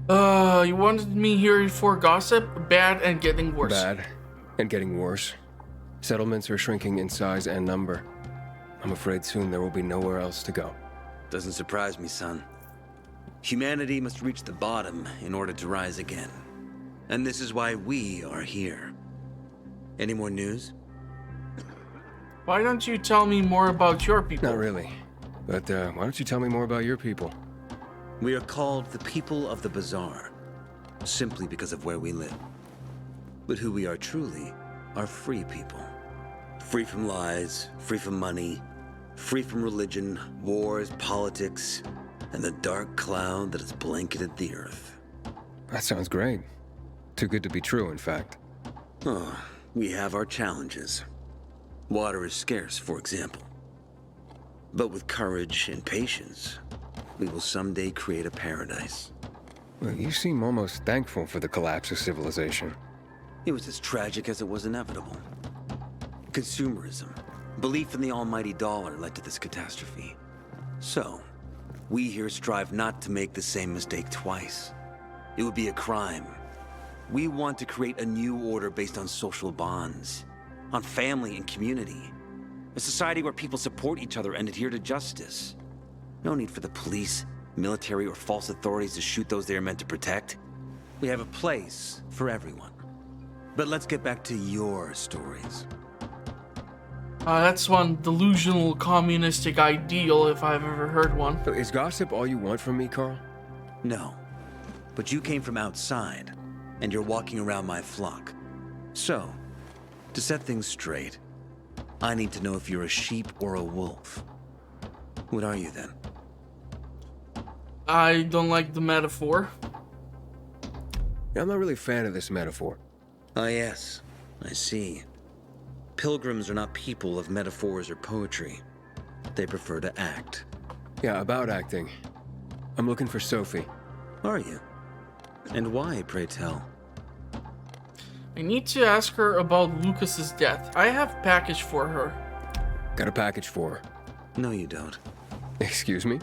Speaker 1: You wanted me here for gossip? Bad and getting worse.
Speaker 2: Bad and getting worse. Settlements are shrinking in size and number. I'm afraid soon there will be nowhere else to go.
Speaker 9: Doesn't surprise me, son. Humanity must reach the bottom in order to rise again. And this is why we are here. Any more news?
Speaker 1: Why don't you tell me more about your people?
Speaker 2: Not really. But why don't you tell me more about your people?
Speaker 9: We are called the people of the bazaar, simply because of where we live. But who we are truly are free people. Free from lies, free from money, free from religion, wars, politics, and the dark cloud that has blanketed the earth.
Speaker 2: That sounds great. Too good to be true, in fact.
Speaker 9: Oh, we have our challenges. Water is scarce, for example. But with courage and patience, we will someday create a paradise.
Speaker 2: Well, you seem almost thankful for the collapse of civilization.
Speaker 9: It was as tragic as it was inevitable. Consumerism, belief in the almighty dollar led to this catastrophe. So, we here strive not to make the same mistake twice. It would be a crime. We want to create a new order based on social bonds, on family and community. A society where people support each other and adhere to justice. No need for the police, military, or false authorities to shoot those they are meant to protect. We have a place for everyone. But let's get back to your stories.
Speaker 1: That's one delusional communistic ideal if I've ever heard one.
Speaker 2: So is gossip all you want from me, Carl?
Speaker 9: No. But you came from outside, and you're walking around my flock. So, to set things straight, I need to know if you're a sheep or a wolf. What are you then?
Speaker 1: I don't like the metaphor.
Speaker 2: Yeah, I'm not really a fan of this metaphor.
Speaker 9: Ah, yes. I see. Pilgrims are not people of metaphors or poetry. They prefer to act.
Speaker 2: Yeah, about acting. I'm looking for Sophie.
Speaker 9: Are you? And why, pray tell?
Speaker 1: I need to ask her about Lucas's death. I have package for her.
Speaker 2: Got a package for her.
Speaker 9: No, you don't.
Speaker 2: Excuse me?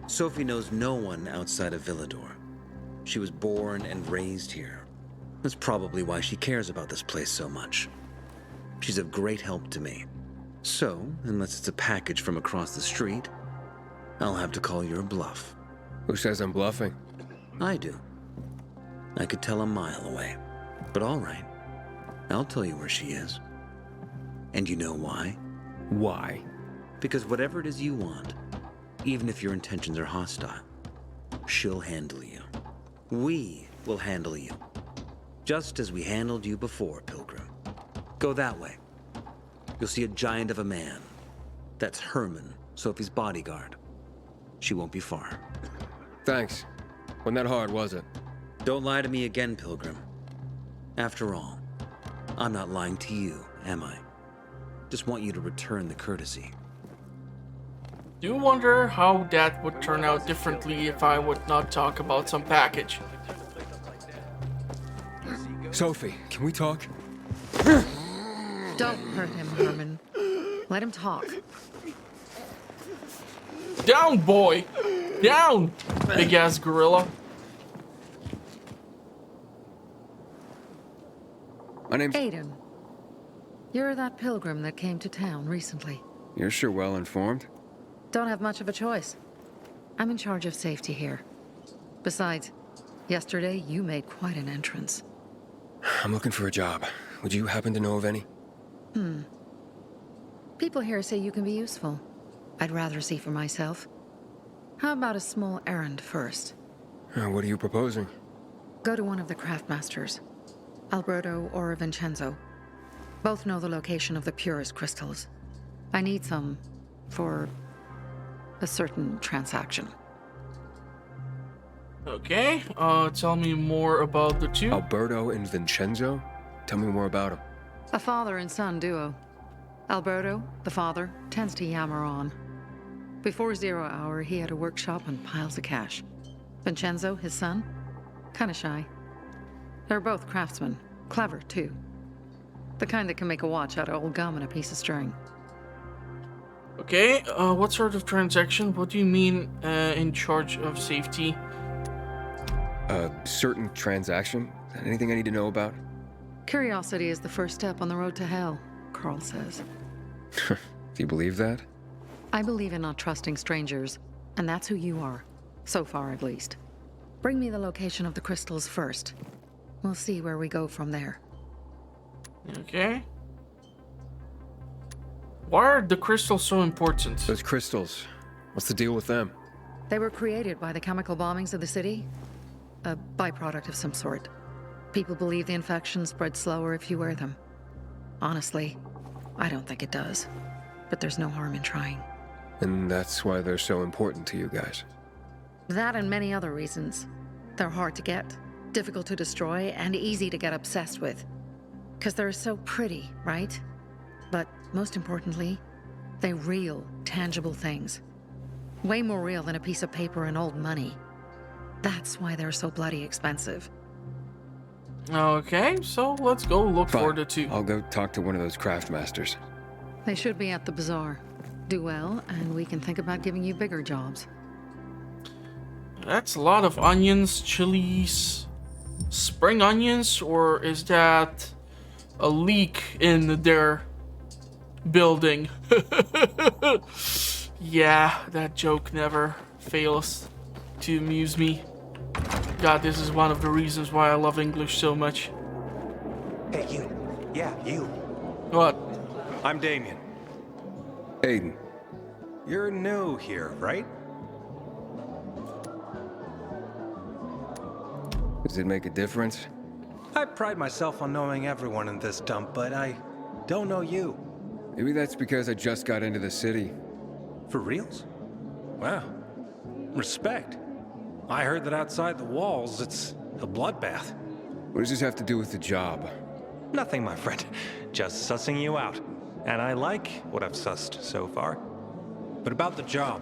Speaker 9: Sophie knows no one outside of Villador. She was born and raised here. That's probably why she cares about this place so much. She's of great help to me. So, unless it's a package from across the street, I'll have to call your bluff.
Speaker 2: Who says I'm bluffing?
Speaker 9: I do. I could tell a mile away. But all right, I'll tell you where she is. And you know why?
Speaker 2: Why?
Speaker 9: Because whatever it is you want, even if your intentions are hostile, she'll handle you. We will handle you. Just as we handled you before, Pilgrim. Go that way. You'll see a giant of a man. That's Herman, Sophie's bodyguard. She won't be far.
Speaker 2: Thanks. Wasn't that hard, was it?
Speaker 9: Don't lie to me again, Pilgrim. After all, I'm not lying to you, am I? Just want you to return the courtesy.
Speaker 1: Do wonder how that would turn out differently if I would not talk about some package.
Speaker 2: Sophie, can we talk?
Speaker 11: Don't hurt him, Herman. Let him talk.
Speaker 1: Down, boy! Down! Big ass gorilla.
Speaker 2: My name's...
Speaker 11: Aiden. You're that pilgrim that came to town recently.
Speaker 2: You're sure well informed.
Speaker 11: Don't have much of a choice. I'm in charge of safety here. Besides, yesterday you made quite an entrance.
Speaker 2: I'm looking for a job. Would you happen to know of any?
Speaker 11: People here say you can be useful. I'd rather see for myself. How about a small errand first?
Speaker 2: What are you proposing?
Speaker 11: Go to one of the craftmasters. Alberto or Vincenzo. Both know the location of the purest crystals. I need some for a certain transaction.
Speaker 1: Okay, tell me more about the two.
Speaker 2: Alberto and Vincenzo? Tell me more about them.
Speaker 11: A father and son duo. Alberto, the father, tends to yammer on. Before 0 hour, he had a workshop and piles of cash. Vincenzo, his son, kinda shy. They're both craftsmen, clever too. The kind that can make a watch out of old gum and a piece of string.
Speaker 1: Okay, what sort of transaction? What do you mean, in charge of safety?
Speaker 2: A certain transaction? Anything I need to know about?
Speaker 11: Curiosity is the first step on the road to hell, Carl says.
Speaker 2: Do you believe that?
Speaker 11: I believe in not trusting strangers, and that's who you are. So far, at least. Bring me the location of the crystals first. We'll see where we go from there.
Speaker 1: Okay. Why are the crystals so important?
Speaker 2: Those crystals. What's the deal with them?
Speaker 11: They were created by the chemical bombings of the city. A byproduct of some sort. People believe the infection spreads slower if you wear them. Honestly, I don't think it does. But there's no harm in trying.
Speaker 2: And that's why they're so important to you guys.
Speaker 11: That and many other reasons. They're hard to get, difficult to destroy, and easy to get obsessed with. Because they're so pretty, right? But most importantly, they're real, tangible things. Way more real than a piece of paper and old money. That's why they're so bloody expensive.
Speaker 1: Okay, so let's go look for the two.
Speaker 2: I'll go talk to one of those craftmasters.
Speaker 11: They should be at the bazaar. Do well, and we can think about giving you bigger jobs.
Speaker 1: That's a lot of onions, chilies, spring onions, or is that a leak in their building? Yeah, that joke never fails to amuse me. God, this is one of the reasons why I love English so much.
Speaker 12: Hey, you. Yeah, you.
Speaker 1: What?
Speaker 12: I'm Damien.
Speaker 2: Aiden.
Speaker 12: You're new here, right?
Speaker 2: Does it make a difference?
Speaker 12: I pride myself on knowing everyone in this dump, but I don't know you.
Speaker 2: Maybe that's because I just got into the city.
Speaker 12: For reals? Wow. Respect. I heard that outside the walls, it's a bloodbath.
Speaker 2: What does this have to do with the job?
Speaker 12: Nothing, my friend. Just sussing you out. And I like what I've sussed so far. But about the job.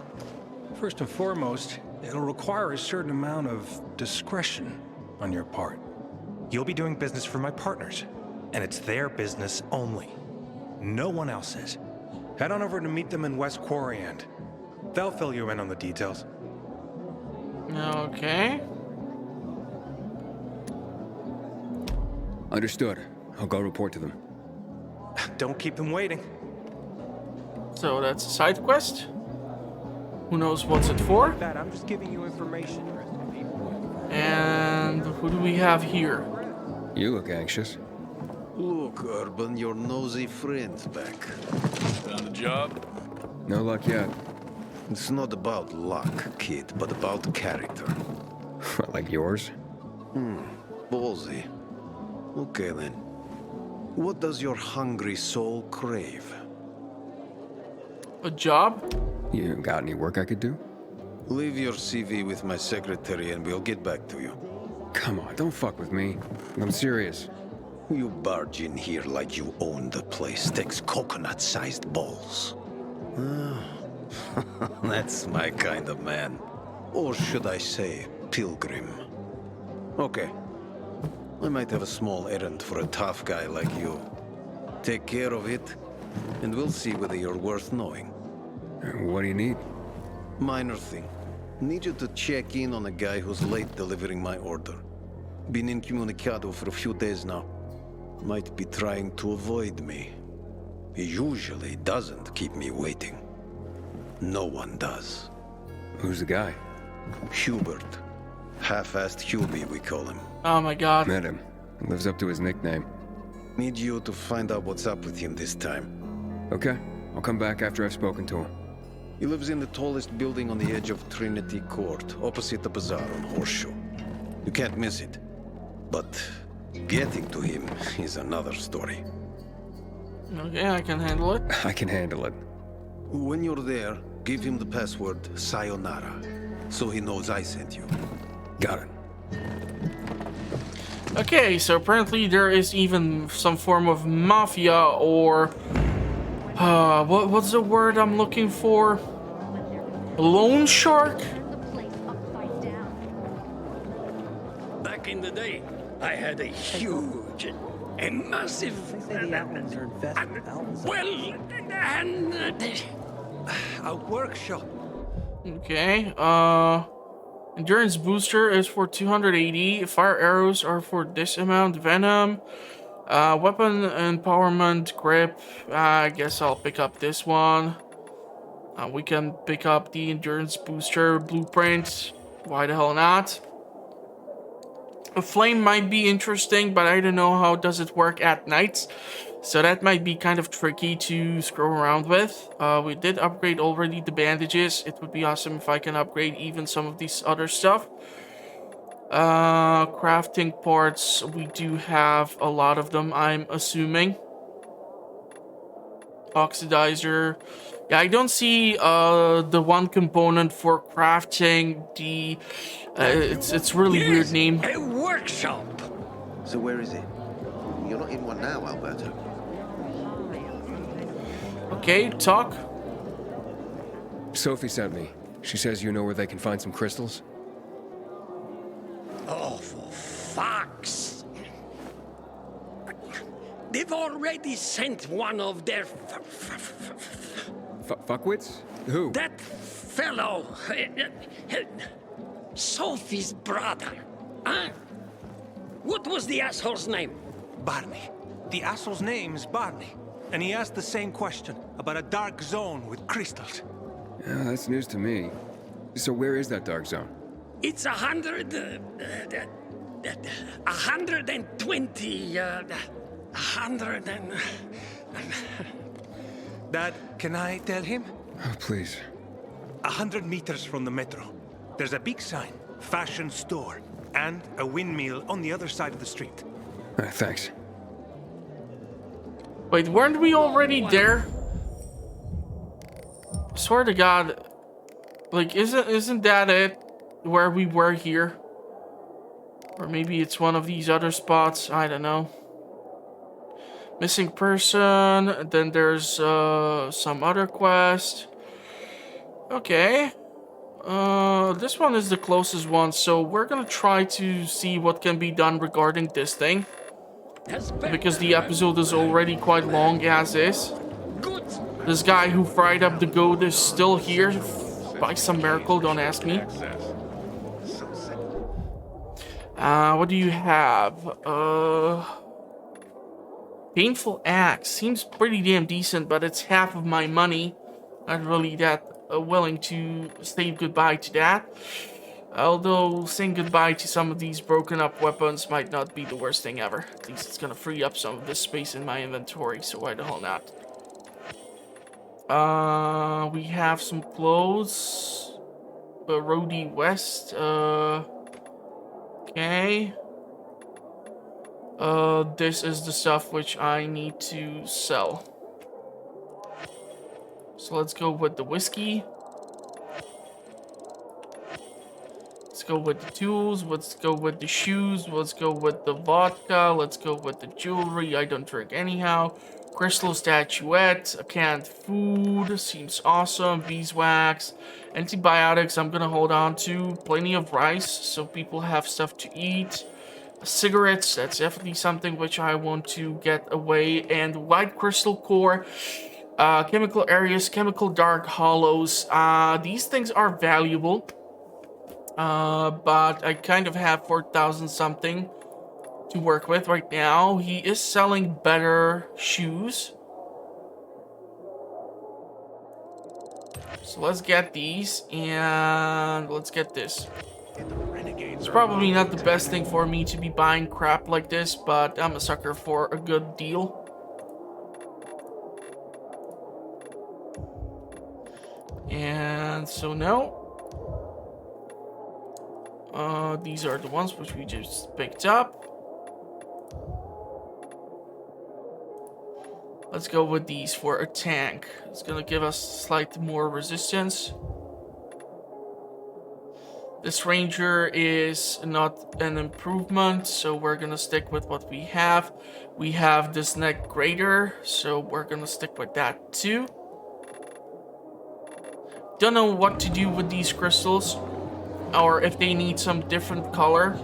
Speaker 12: First and foremost, it'll require a certain amount of discretion on your part. You'll be doing business for my partners, and it's their business only. No one else's. Head on over to meet them in West Quarry End. They'll fill you in on the details.
Speaker 1: Okay.
Speaker 2: Understood. I'll go report to them.
Speaker 12: Don't keep them waiting.
Speaker 1: So that's a side quest. Who knows what's it for?
Speaker 12: That I'm just giving you information.
Speaker 1: And who do we have here?
Speaker 2: You look anxious.
Speaker 13: Look, Urban, your nosy friend's back.
Speaker 5: Found a job?
Speaker 2: No luck yet.
Speaker 13: It's not about luck, kid, but about character.
Speaker 2: Like yours?
Speaker 13: Ballsy. Okay then. What does your hungry soul crave?
Speaker 1: A job?
Speaker 2: You got any work I could do?
Speaker 13: Leave your CV with my secretary and we'll get back to you.
Speaker 2: Come on, don't fuck with me. I'm serious.
Speaker 13: You barge in here like you own the place. Takes coconut-sized balls. That's my kind of man. Or should I say, pilgrim. Okay. I might have a small errand for a tough guy like you. Take care of it, and we'll see whether you're worth knowing.
Speaker 2: What do you need?
Speaker 13: Minor thing. Need you to check in on a guy who's late delivering my order. Been incommunicado for a few days now. Might be trying to avoid me. He usually doesn't keep me waiting. No one does.
Speaker 2: Who's the guy?
Speaker 13: Hubert. Half-assed Hubie, we call him.
Speaker 1: Oh my god.
Speaker 2: Met him. Lives up to his nickname.
Speaker 13: Need you to find out what's up with him this time.
Speaker 2: Okay. I'll come back after I've spoken to him.
Speaker 13: He lives in the tallest building on the edge of Trinity Court, opposite the bazaar on Horseshoe. You can't miss it. But getting to him is another story.
Speaker 1: Okay, I can handle it.
Speaker 2: I can handle it.
Speaker 13: When you're there, give him the password Sayonara, so he knows I sent you.
Speaker 2: Got it.
Speaker 1: Okay, so apparently there is even some form of mafia or... what's the word I'm looking for? A loan shark?
Speaker 4: Back in the day, I had a huge, a massive,
Speaker 12: A workshop.
Speaker 1: Okay, endurance booster is for 280. Fire arrows are for this amount. Venom. Weapon empowerment, grip. I guess I'll pick up this one. We can pick up the endurance booster blueprint. Why the hell not? A flame might be interesting, but I don't know how does it work at night. So that might be kind of tricky to screw around with. We did upgrade already the bandages. It would be awesome if I can upgrade even some of these other stuff. Crafting parts, we do have a lot of them, I'm assuming. Oxidizer. Yeah, I don't see the one component for crafting the... it's really weird name.
Speaker 4: a workshop.
Speaker 7: So where is it? You're not in one now, Alberto.
Speaker 1: Okay, talk.
Speaker 2: Sophie sent me. She says you know where they can find some crystals?
Speaker 4: Oh, for fuck's... They've already sent one of their...
Speaker 2: Fuckwits? Who?
Speaker 4: That fellow... Sophie's brother. Huh? What was the asshole's name?
Speaker 12: Barney. The asshole's name is Barney. And he asked the same question about a dark zone with crystals.
Speaker 2: Yeah, that's news to me. So where is that dark zone?
Speaker 4: It's 120... 100 and...
Speaker 12: Dad, can I tell him?
Speaker 2: Oh, please.
Speaker 12: 100 meters from the metro. There's a big sign, fashion store, and a windmill on the other side of the street.
Speaker 2: Thanks.
Speaker 1: Wait, weren't we already there? Swear to God, like, isn't that it? Where we were here? Or maybe it's one of these other spots, I don't know. Missing person, then there's some other quest. Okay. This one is the closest one, so we're gonna try to see what can be done regarding this thing. Because the episode is already quite long as is. This guy who fried up the goat is still here. By some miracle, don't ask me. What do you have? Painful axe. Seems pretty damn decent, but it's half of my money. Not really that willing to say goodbye to that. Although saying goodbye to some of these broken up weapons might not be the worst thing ever. At least it's gonna free up some of this space in my inventory, so why the hell not? We have some clothes. Rhodey West. Okay. This is the stuff which I need to sell. So let's go with the whiskey. Let's go with the tools. Let's go with the shoes. Let's go with the vodka. Let's go with the jewelry. I don't drink anyhow. Crystal statuette. Canned food. Seems awesome. Beeswax. Antibiotics I'm gonna hold on to. Plenty of rice so people have stuff to eat. Cigarettes. That's definitely something which I want to get away. And white crystal core. Chemical areas. Chemical dark hollows. These things are valuable. But I kind of have 4,000 something to work with right now. He is selling better shoes. So let's get these, and let's get this. It's probably not the best thing for me to be buying crap like this, but I'm a sucker for a good deal. And so now, these are the ones which we just picked up. Let's go with these for a tank. It's gonna give us slight more resistance. This ranger is not an improvement, so we're gonna stick with what we have. We have this neck grater, so we're gonna stick with that too. Don't know what to do with these crystals, or if they need some different color.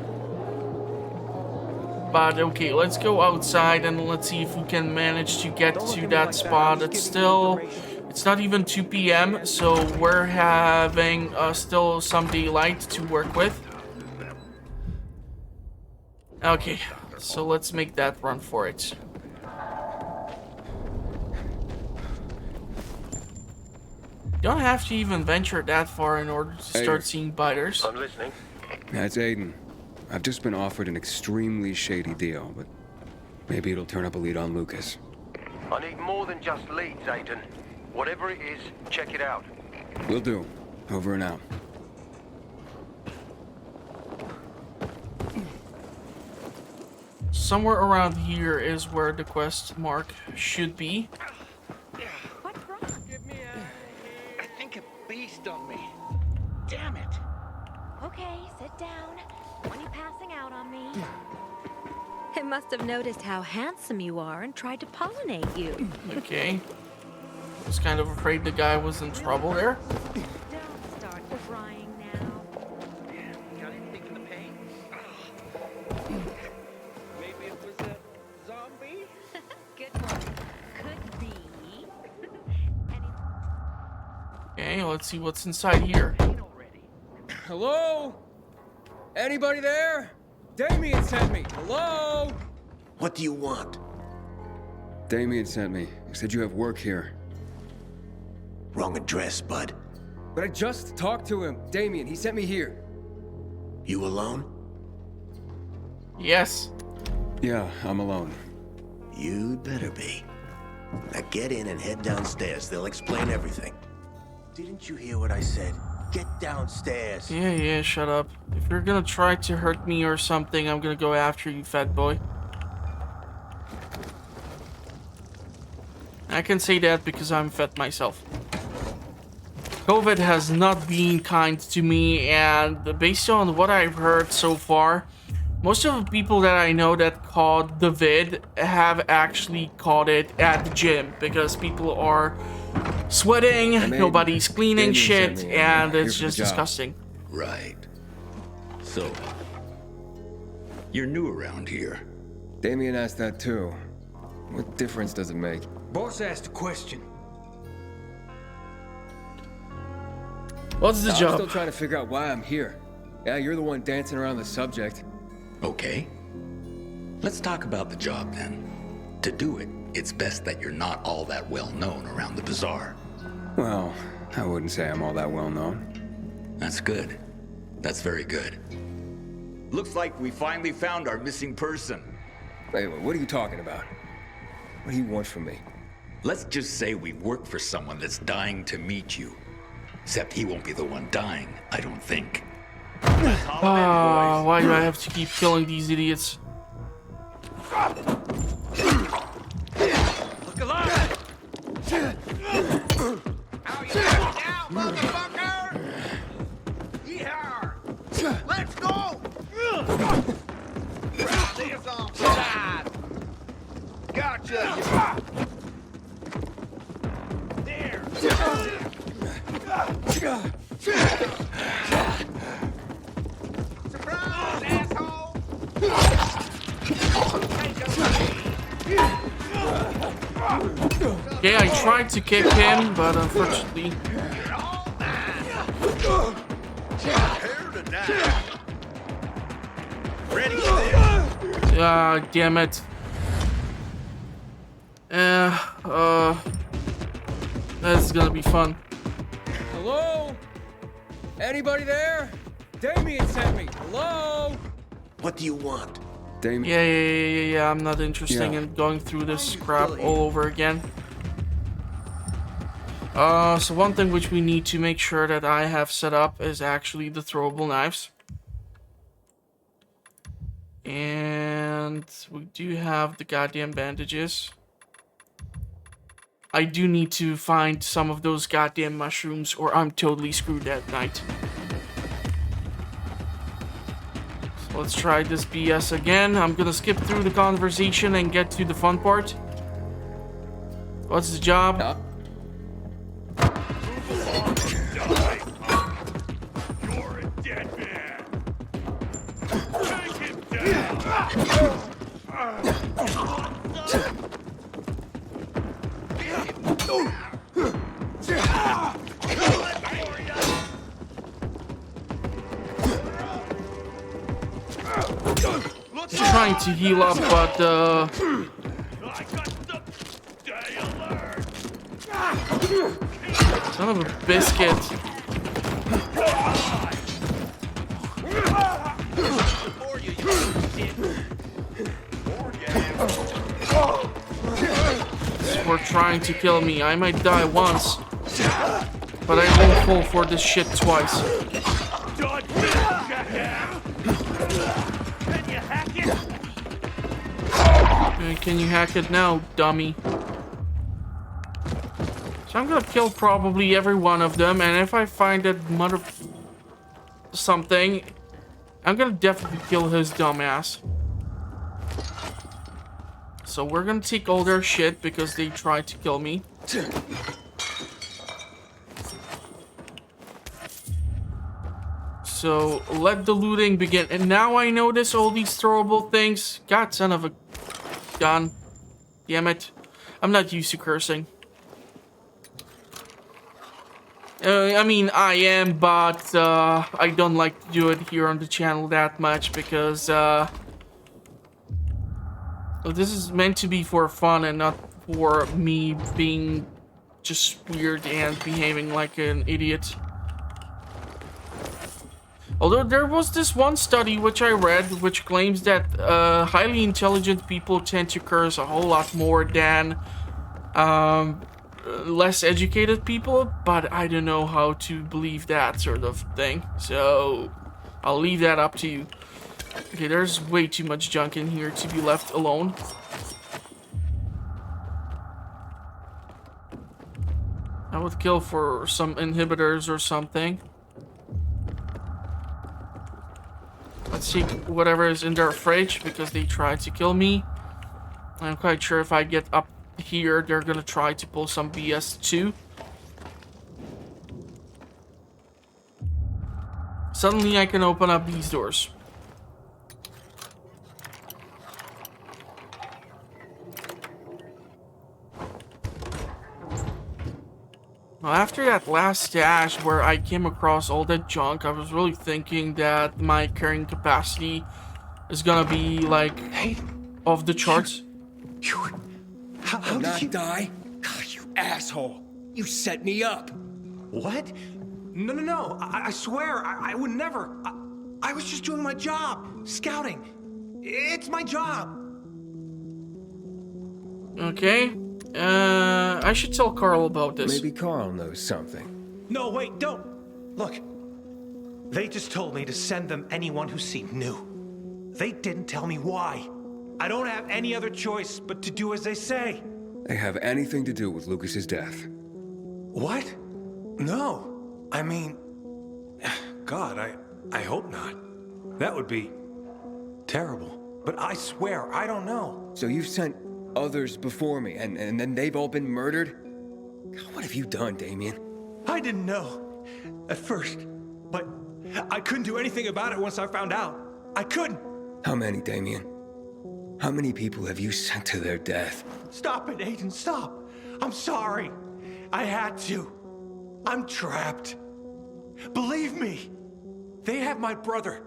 Speaker 1: But okay, let's go outside and let's see if we can manage to get to that spot. It's not even 2 p.m, so we're having still some daylight to work with. Okay, so let's make that run for it. Don't have to even venture that far in order to start seeing biters.
Speaker 2: I'm listening. That's Aiden. I've just been offered an extremely shady deal, but maybe it'll turn up a lead on Lucas.
Speaker 14: I need more than just leads, Aiden. Whatever it is, check it out.
Speaker 2: Will do. Over and out.
Speaker 1: Somewhere around here is where the quest mark should be.
Speaker 4: I think a bee stung me. Damn it.
Speaker 15: Okay, sit down. When you passing out on me? It must have noticed how handsome you are and tried to pollinate you.
Speaker 1: Okay. I was kind of afraid the guy was in trouble there.
Speaker 15: Don't start crying now.
Speaker 4: Got anything for the pain? Maybe it was a zombie?
Speaker 15: Good one. Could be.
Speaker 1: Okay, let's see what's inside here.
Speaker 2: Hello? Anybody there? Damien sent me. Hello?
Speaker 13: What do you want?
Speaker 2: Damien sent me. He said you have work here.
Speaker 13: Wrong address, bud.
Speaker 2: But I just talked to him. Damien, he sent me here.
Speaker 13: You alone?
Speaker 1: Yes.
Speaker 2: Yeah, I'm alone.
Speaker 13: You'd better be. Now get in and head downstairs. They'll explain everything. Didn't you hear what I said? Get downstairs.
Speaker 1: Yeah, shut up. If you're gonna try to hurt me or something, I'm gonna go after you, fat boy. I can say that because I'm fat myself. COVID has not been kind to me, and based on what I've heard so far, most of the people that I know that caught the vid have actually caught it at the gym, because people are sweating, nobody's cleaning shit, and it's just disgusting.
Speaker 4: Right. So, you're new around here.
Speaker 2: Damien asked that too. What difference does it make?
Speaker 16: Boss asked a question.
Speaker 1: What's the job?
Speaker 2: I'm still trying to figure out why I'm here. Yeah, you're the one dancing around the subject.
Speaker 4: Okay. Let's talk about the job then. To do it, it's best that you're not all that well known around the bazaar.
Speaker 2: Well, I wouldn't say I'm all that well known.
Speaker 4: That's good. That's very good. Looks like we finally found our missing person.
Speaker 2: Wait, what are you talking about? What do you want from me?
Speaker 4: Let's just say we work for someone that's dying to meet you. Except he won't be the one dying, I don't think.
Speaker 1: Why do I have to keep killing these idiots?
Speaker 4: Look alive!
Speaker 14: motherfucker! Yeah! Let's go! This off the side. Gotcha! There! Surprise, asshole!
Speaker 1: Yeah, I tried to kick him, but unfortunately...
Speaker 14: Ready for this?
Speaker 1: Ah, damn it. That's gonna be fun.
Speaker 16: Hello? Anybody there? Damien sent me. Hello?
Speaker 10: What do you want?
Speaker 2: Damien?
Speaker 1: Yeah, I'm not interested in going through this crap all over again. So one thing which we need to make sure that I have set up is actually the throwable knives. And we do have the goddamn bandages. I do need to find some of those goddamn mushrooms or I'm totally screwed that night. So let's try this BS again. I'm gonna skip through the conversation and get to the fun part. What's the job?
Speaker 14: You're a dead man. Take him down.
Speaker 1: Trying to heal up, but son of a biscuit. We're trying to kill me. I might die once, but I won't fall for this shit twice. Can you hack it now, dummy? So I'm gonna kill probably every one of them, and if I find that mother something, I'm gonna definitely kill his dumbass. So we're gonna take all their shit because they tried to kill me. So let the looting begin. And now I notice all these throwable things. God, son of a gun. Damn it. I'm not used to cursing. I mean, I am, but I don't like to do it here on the channel that much because this is meant to be for fun and not for me being just weird and behaving like an idiot. Although there was this one study which I read which claims that highly intelligent people tend to curse a whole lot more than less educated people, but I don't know how to believe that sort of thing. So I'll leave that up to you. Okay, there's way too much junk in here to be left alone. I would kill for some inhibitors or something. Let's take whatever is in their fridge because they tried to kill me. I'm quite sure if I get up here, they're gonna try to pull some BS too. Suddenly I can open up these doors. Now, after that last stash where I came across all that junk, I was really thinking that my carrying capacity is gonna be like off the charts.
Speaker 16: How did you die? God, you asshole! You set me up.
Speaker 12: What? No. I swear, I would never. I was just doing my job, scouting. It's my job.
Speaker 1: Okay. I should tell Carl about this.
Speaker 2: Maybe Carl knows something.
Speaker 12: No, wait, don't. Look, they just told me to send them anyone who seemed new. They didn't tell me why. I don't have any other choice but to do as they say.
Speaker 2: They have anything to do with Lucas's death.
Speaker 12: What? No. I mean, God, I hope not. That would be terrible. But I swear, I don't know.
Speaker 2: So you've sent others before me, and then they've all been murdered? What have you done, Damien?
Speaker 12: I didn't know at first, but I couldn't do anything about it once I found out. I couldn't.
Speaker 2: How many, Damien? How many people have you sent to their death?
Speaker 12: Stop it, Aiden, stop. I'm sorry. I had to. I'm trapped. Believe me, they have my brother.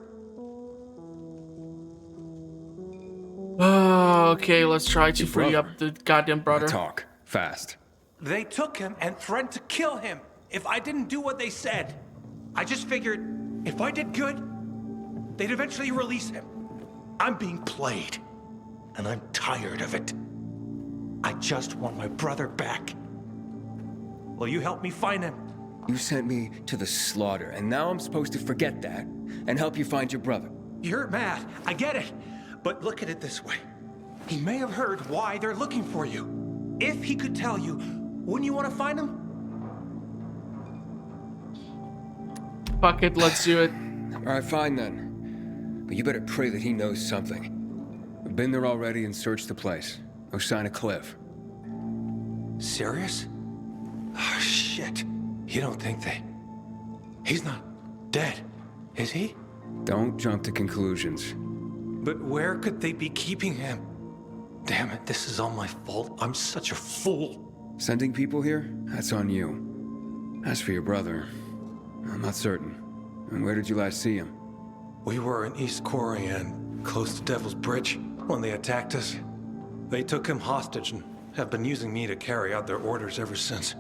Speaker 1: Okay, let's try to free up the goddamn brother.
Speaker 2: Talk. Fast.
Speaker 12: They took him and threatened to kill him if I didn't do what they said. I just figured if I did good, they'd eventually release him. I'm being played, and I'm tired of it. I just want my brother back. Will you help me find him?
Speaker 2: You sent me to the slaughter, and now I'm supposed to forget that and help you find your brother.
Speaker 12: You're mad, I get it. But look at it this way. He may have heard why they're looking for you. If he could tell you, wouldn't you want to find him?
Speaker 1: Fuck it, let's do it.
Speaker 2: Alright, fine then. But you better pray that he knows something. I've been there already and searched the place. No sign of Cliff.
Speaker 12: Serious? Oh, shit. You don't think he's not dead, is he?
Speaker 2: Don't jump to conclusions.
Speaker 12: But where could they be keeping him? Damn it, this is all my fault. I'm such a fool.
Speaker 2: Sending people here? That's on you. As for your brother, I'm not certain. And where did you last see him?
Speaker 12: We were in East Corian, close to Devil's Bridge, when they attacked us. They took him hostage and have been using me to carry out their orders ever since.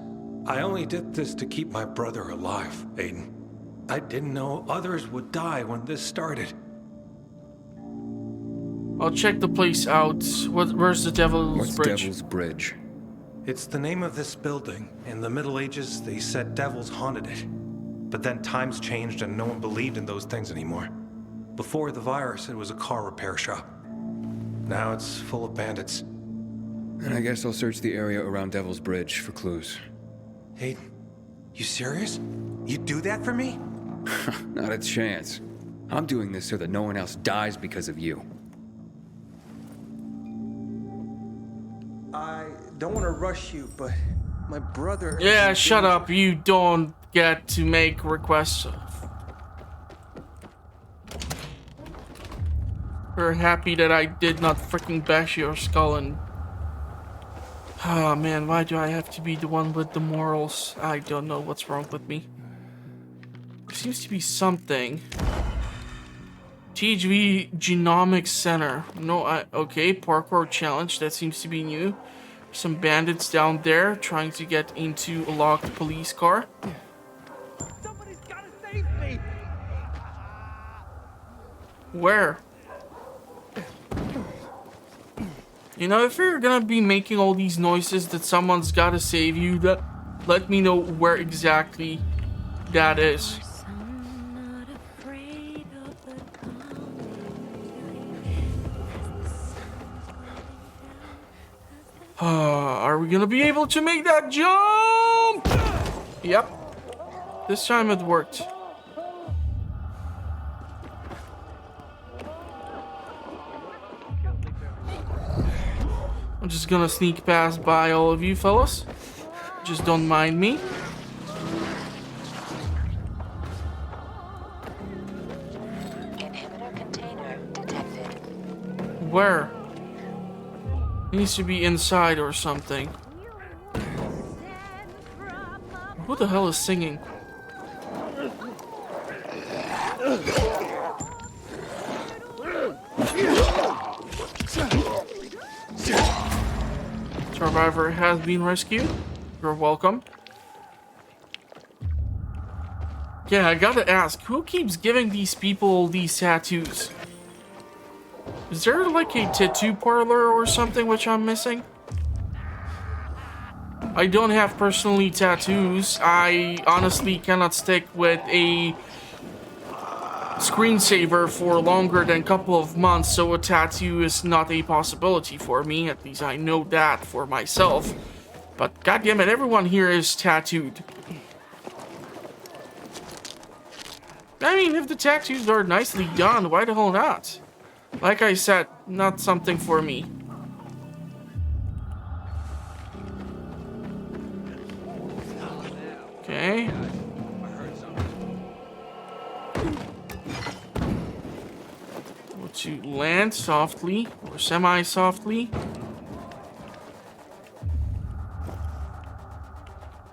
Speaker 12: I only did this to keep my brother alive, Aiden. I didn't know others would die when this started.
Speaker 1: I'll check the place out. Where's the Devil's Bridge?
Speaker 2: Devil's Bridge?
Speaker 12: It's the name of this building. In the Middle Ages, they said devils haunted it. But then times changed and no one believed in those things anymore. Before the virus, it was a car repair shop. Now it's full of bandits.
Speaker 2: And I guess I'll search the area around Devil's Bridge for clues.
Speaker 12: Aiden, you serious? You'd do that for me?
Speaker 2: Not a chance. I'm doing this so that no one else dies because of you.
Speaker 16: I don't want to rush you, but my brother...
Speaker 1: Yeah, shut up. You don't get to make requests. We're happy that I did not freaking bash your skull and... Oh man, why do I have to be the one with the morals? I don't know what's wrong with me. There seems to be something. THV Genomics Center. No, okay, parkour challenge. That seems to be new. Some bandits down there trying to get into a locked police car.
Speaker 16: Somebody's gotta save me!
Speaker 1: Where? You know, if you're gonna be making all these noises that someone's gotta save you, let me know where exactly that is. Are we gonna be able to make that jump? Yep. This time it worked. I'm just gonna sneak past by all of you fellas. Just don't mind me.
Speaker 8: Inhibitor container detected.
Speaker 1: Where? It needs to be inside or something. Who the hell is singing? Survivor has been rescued. You're welcome. Yeah, I gotta ask, who keeps giving these people these tattoos? Is there like a tattoo parlor or something which I'm missing? I don't have personally tattoos. I honestly cannot stick with a screensaver for longer than a couple of months, so a tattoo is not a possibility for me. At least I know that for myself. But goddammit, everyone here is tattooed. I mean, if the tattoos are nicely done, why the hell not? Like I said, not something for me. Okay. To land softly or semi-softly.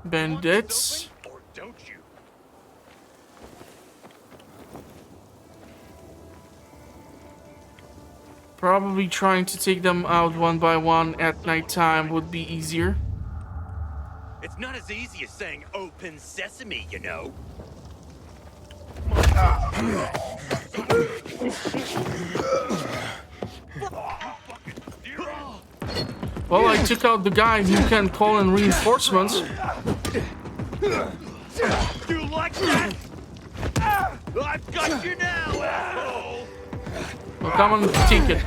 Speaker 1: Bandits. Probably trying to take them out one by one at nighttime would be easier.
Speaker 3: It's not as easy as saying open sesame, you know.
Speaker 1: Well, I took out the guy who can call in reinforcements.
Speaker 3: You like that? I've got you now, asshole!
Speaker 1: Well, come on, take it.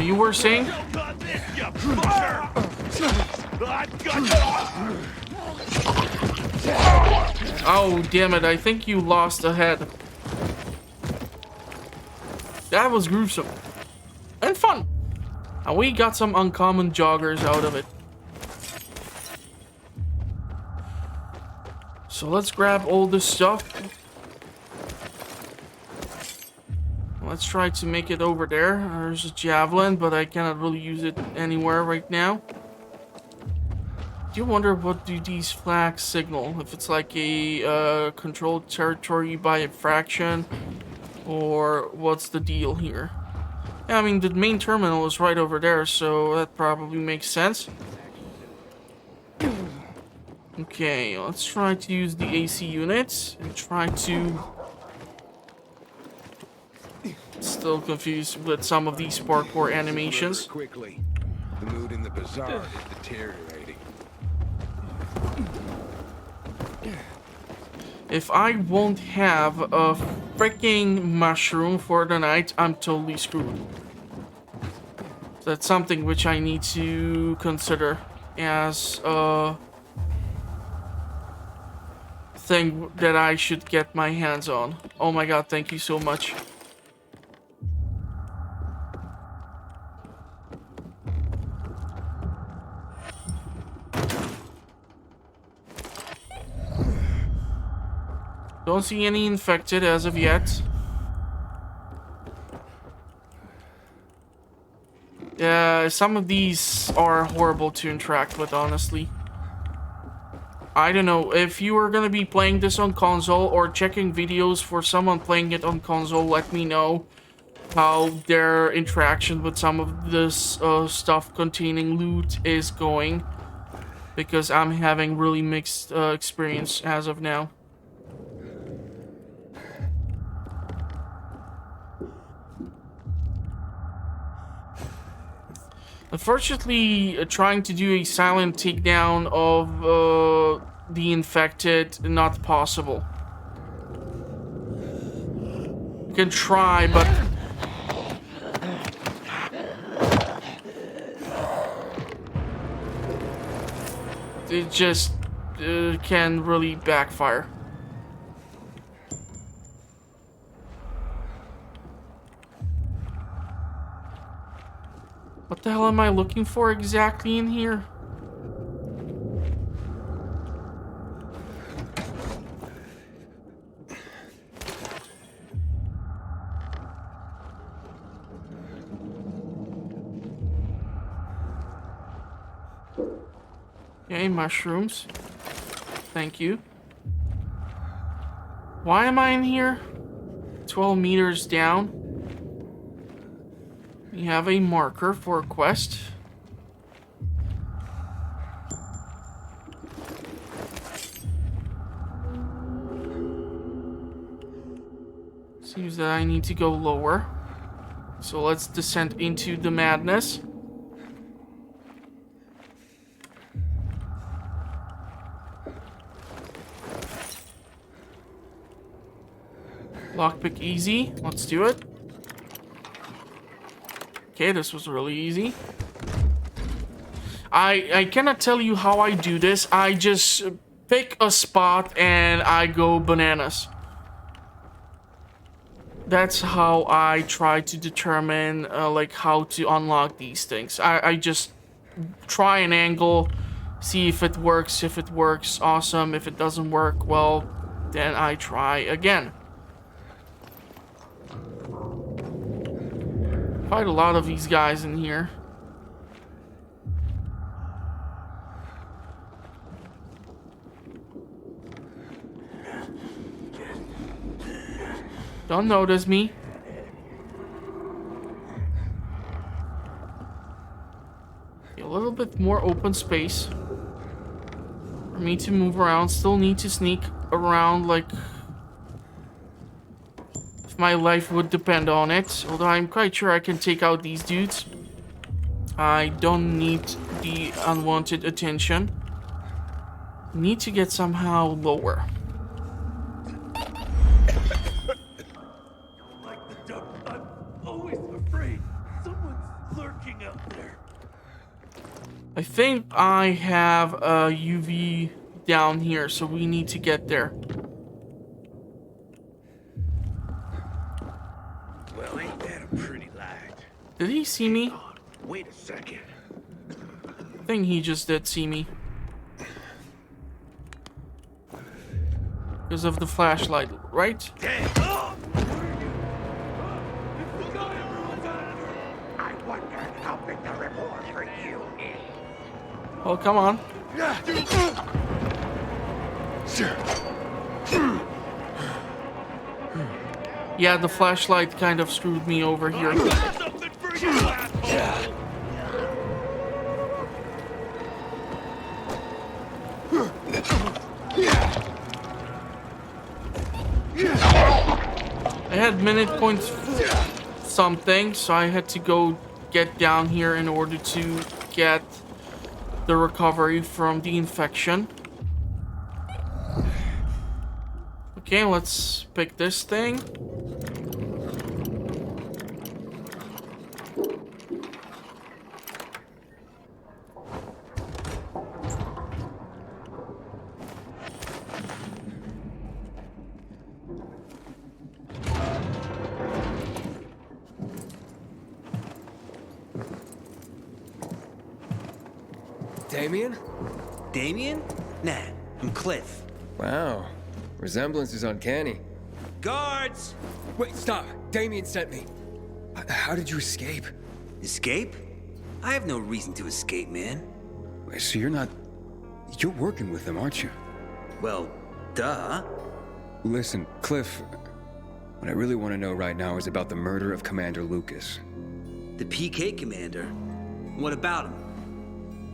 Speaker 1: You were saying? Oh, damn it. I think you lost a head. That was gruesome. And fun. And we got some uncommon joggers out of it. So let's grab all this stuff. Let's try to make it over there. There's a javelin, but I cannot really use it anywhere right now. Do you wonder what do these flags signal? If it's like a controlled territory by a fraction, or what's the deal here? Yeah, I mean, the main terminal is right over there, so that probably makes sense. Okay, let's try to use the AC units and try to... Still confused with some of these parkour animations.
Speaker 17: Quickly. The mood in the bazaar is deteriorating.
Speaker 1: If I won't have a freaking mushroom for the night, I'm totally screwed. That's something which I need to consider as a thing that I should get my hands on. Oh my god, thank you so much. Don't see any infected as of yet. Yeah, some of these are horrible to interact with, honestly. I don't know, if you are gonna be playing this on console or checking videos for someone playing it on console, let me know how their interaction with some of this stuff containing loot is going. Because I'm having really mixed experience as of now. Unfortunately, trying to do a silent takedown of the infected, not possible. You can try, but... it just can really backfire. What the hell am I looking for exactly in here? Okay, mushrooms. Thank you. Why am I in here? 12 meters down. We have a marker for a quest. Seems that I need to go lower. So let's descend into the madness. Lockpick easy. Let's do it. Okay, this was really easy. I cannot tell you how I do this. I just pick a spot and I go bananas. That's how I try to determine like how to unlock these things. I just try an angle, see if it works. If it works, awesome. If it doesn't work, well, then I try again. Quite a lot of these guys in here. Don't notice me. A little bit more open space for me to move around. Still need to sneak around like if my life would depend on it. Although I'm quite sure I can take out these dudes. I don't need the unwanted attention. Need to get somehow lower. I think I have a UV down here, so we need to get there.
Speaker 14: Well, ain't that a pretty light?
Speaker 1: Did he see me?
Speaker 14: Wait a second.
Speaker 1: I think he just did see me. Because of the flashlight, right?
Speaker 14: I wonder how big the reward for you is.
Speaker 1: Oh, come on. Yeah, the flashlight kind of screwed me over here. I had minute points something, so I had to go get down here in order to get the recovery from the infection. Okay, let's pick this thing.
Speaker 2: Damien?
Speaker 9: Damien? Nah, I'm Cliff.
Speaker 2: Wow. Resemblance is uncanny.
Speaker 9: Guards!
Speaker 2: Wait, stop! Damien sent me. How did you escape?
Speaker 9: Escape? I have no reason to escape, man.
Speaker 2: Wait, so you're working with them, aren't you?
Speaker 9: Well, duh.
Speaker 2: Listen, Cliff, what I really want to know right now is about the murder of Commander Lucas.
Speaker 9: The PK commander? What about him?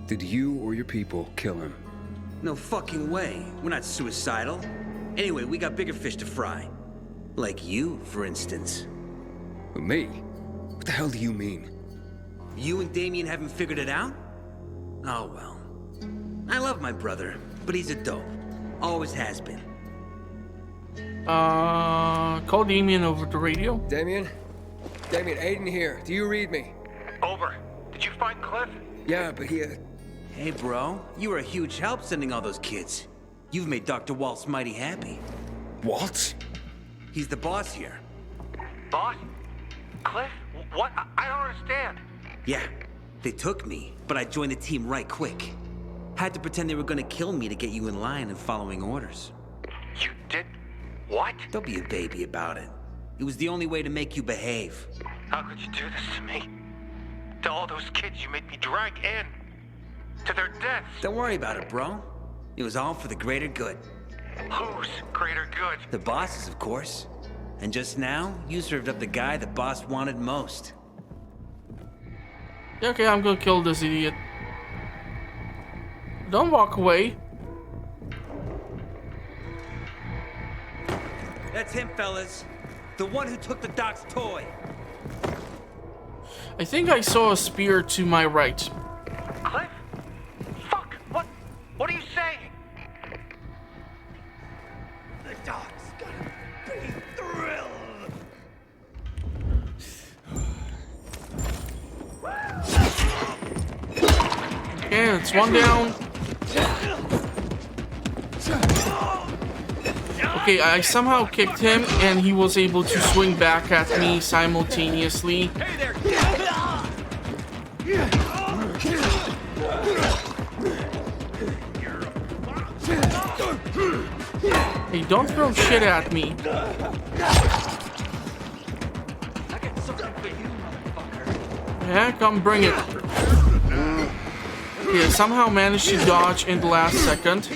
Speaker 2: Did you or your people kill him?
Speaker 9: No fucking way. We're not suicidal. Anyway, we got bigger fish to fry. Like you, for instance.
Speaker 2: Me? What the hell do you mean?
Speaker 9: You and Damien haven't figured it out? Oh well. I love my brother, but he's a dope. Always has been.
Speaker 1: Call Damien over the radio.
Speaker 2: Damien? Damien, Aiden here. Do you read me?
Speaker 14: Over. Did you find Cliff?
Speaker 2: Yeah, but he...
Speaker 9: Hey, bro. You were a huge help sending all those kids. You've made Dr. Waltz mighty happy.
Speaker 2: Waltz?
Speaker 9: He's the boss here.
Speaker 14: Boss? Cliff? What? I don't understand.
Speaker 9: Yeah, they took me, but I joined the team right quick. Had to pretend they were gonna kill me to get you in line and following orders.
Speaker 14: You did? What?
Speaker 9: Don't be a baby about it. It was the only way to make you behave.
Speaker 14: How could you do this to me? To all those kids you made me drag in. To their deaths.
Speaker 9: Don't worry about it, bro. It was all for the greater good.
Speaker 14: Whose greater good?
Speaker 9: The boss's, of course. And just now, you served up the guy the boss wanted most.
Speaker 1: Yeah, okay, I'm gonna kill this idiot. Don't walk away.
Speaker 9: That's him, fellas. The one who took the doc's toy.
Speaker 1: I think I saw a spear to my right.
Speaker 14: Cliff? Fuck! What are you saying? The doc's gonna be thrilled.
Speaker 1: Okay, it's one down. Okay, I somehow kicked him and he was able to swing back at me simultaneously. Hey, don't throw shit at me. Yeah, come bring it. Okay, somehow managed to dodge in the last second.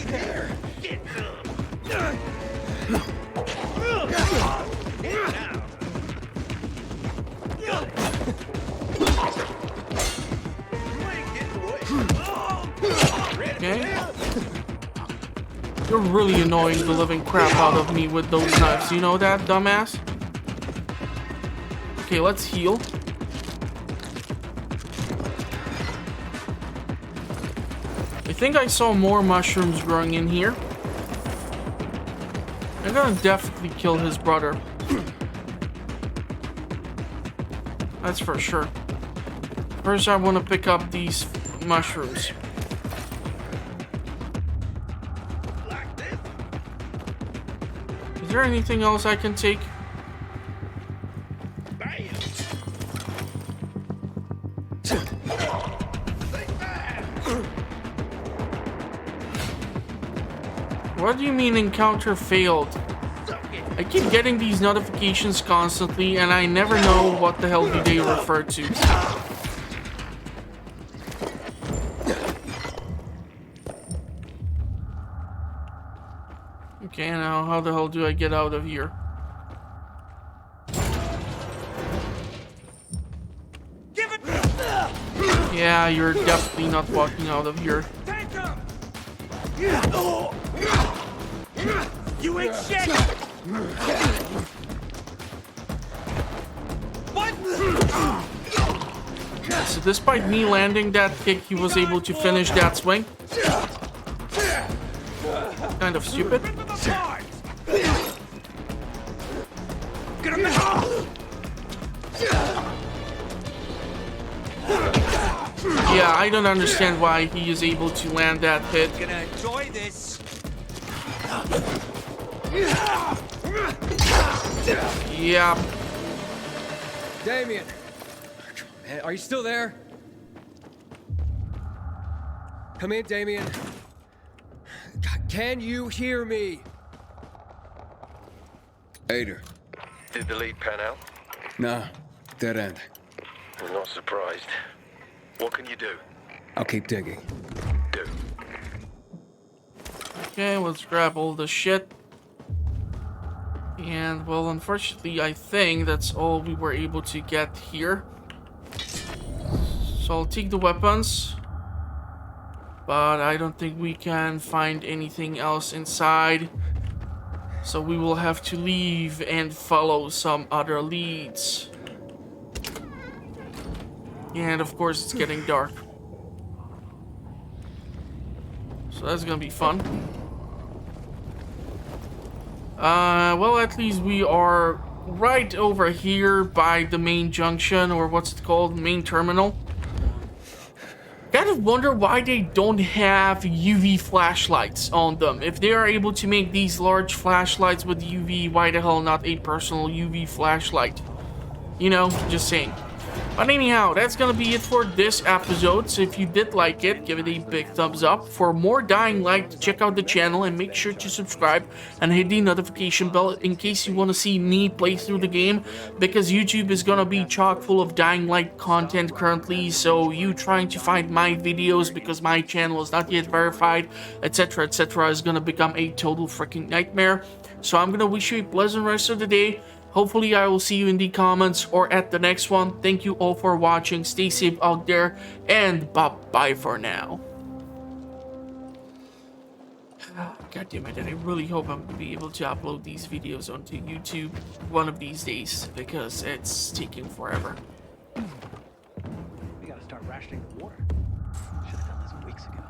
Speaker 1: Okay. You're really annoying the living crap out of me with those knives. You know that, dumbass? Okay, let's heal. I think I saw more mushrooms growing in here. I'm gonna definitely kill his brother. That's for sure. First, I want to pick up these mushrooms. Is there anything else I can take? What do you mean encounter failed? I keep getting these notifications constantly and I never know what the hell do they refer to. Okay, now how the hell do I get out of here? Yeah, you're definitely not walking out of here.
Speaker 14: You ain't shit! What?
Speaker 1: So despite me landing that kick, he was able to finish that swing. Kind of stupid. Yeah, I don't understand why he is able to land that hit.
Speaker 14: Gonna enjoy this.
Speaker 1: Yeah.
Speaker 16: Damien! Man, are you still there? Come in, Damien. Can you hear me?
Speaker 2: Ader.
Speaker 17: Did the lead pan out?
Speaker 2: Nah, dead end.
Speaker 17: I'm not surprised. What can you do?
Speaker 2: I'll keep digging.
Speaker 17: Do.
Speaker 1: Okay, let's grab all the shit. And, well, unfortunately, I think that's all we were able to get here. So I'll take the weapons. But I don't think we can find anything else inside. So we will have to leave and follow some other leads. And, of course, it's getting dark. So that's gonna be fun. Well, at least we are right over here by the main junction, or what's it called, main terminal. Kind of wonder why they don't have UV flashlights on them. If they are able to make these large flashlights with UV, why the hell not a personal UV flashlight? You know, just saying. But anyhow, that's gonna be it for this episode. So if you did like it, give it a big thumbs up. For more Dying Light, check out the channel and make sure to subscribe and hit the notification bell in case you want to see me play through the game, because YouTube is gonna be chock full of Dying Light content currently. So you trying to find my videos because my channel is not yet verified, etc., etc., is gonna become a total freaking nightmare. So I'm gonna wish you a pleasant rest of the day. Hopefully I will see you in the comments or at the next one. Thank you all for watching. Stay safe out there, and bye-bye for now. God damn it, I really hope I'm going to be able to upload these videos onto YouTube one of these days, because it's taking forever.
Speaker 5: We gotta start rationing the water. Should have done this weeks ago.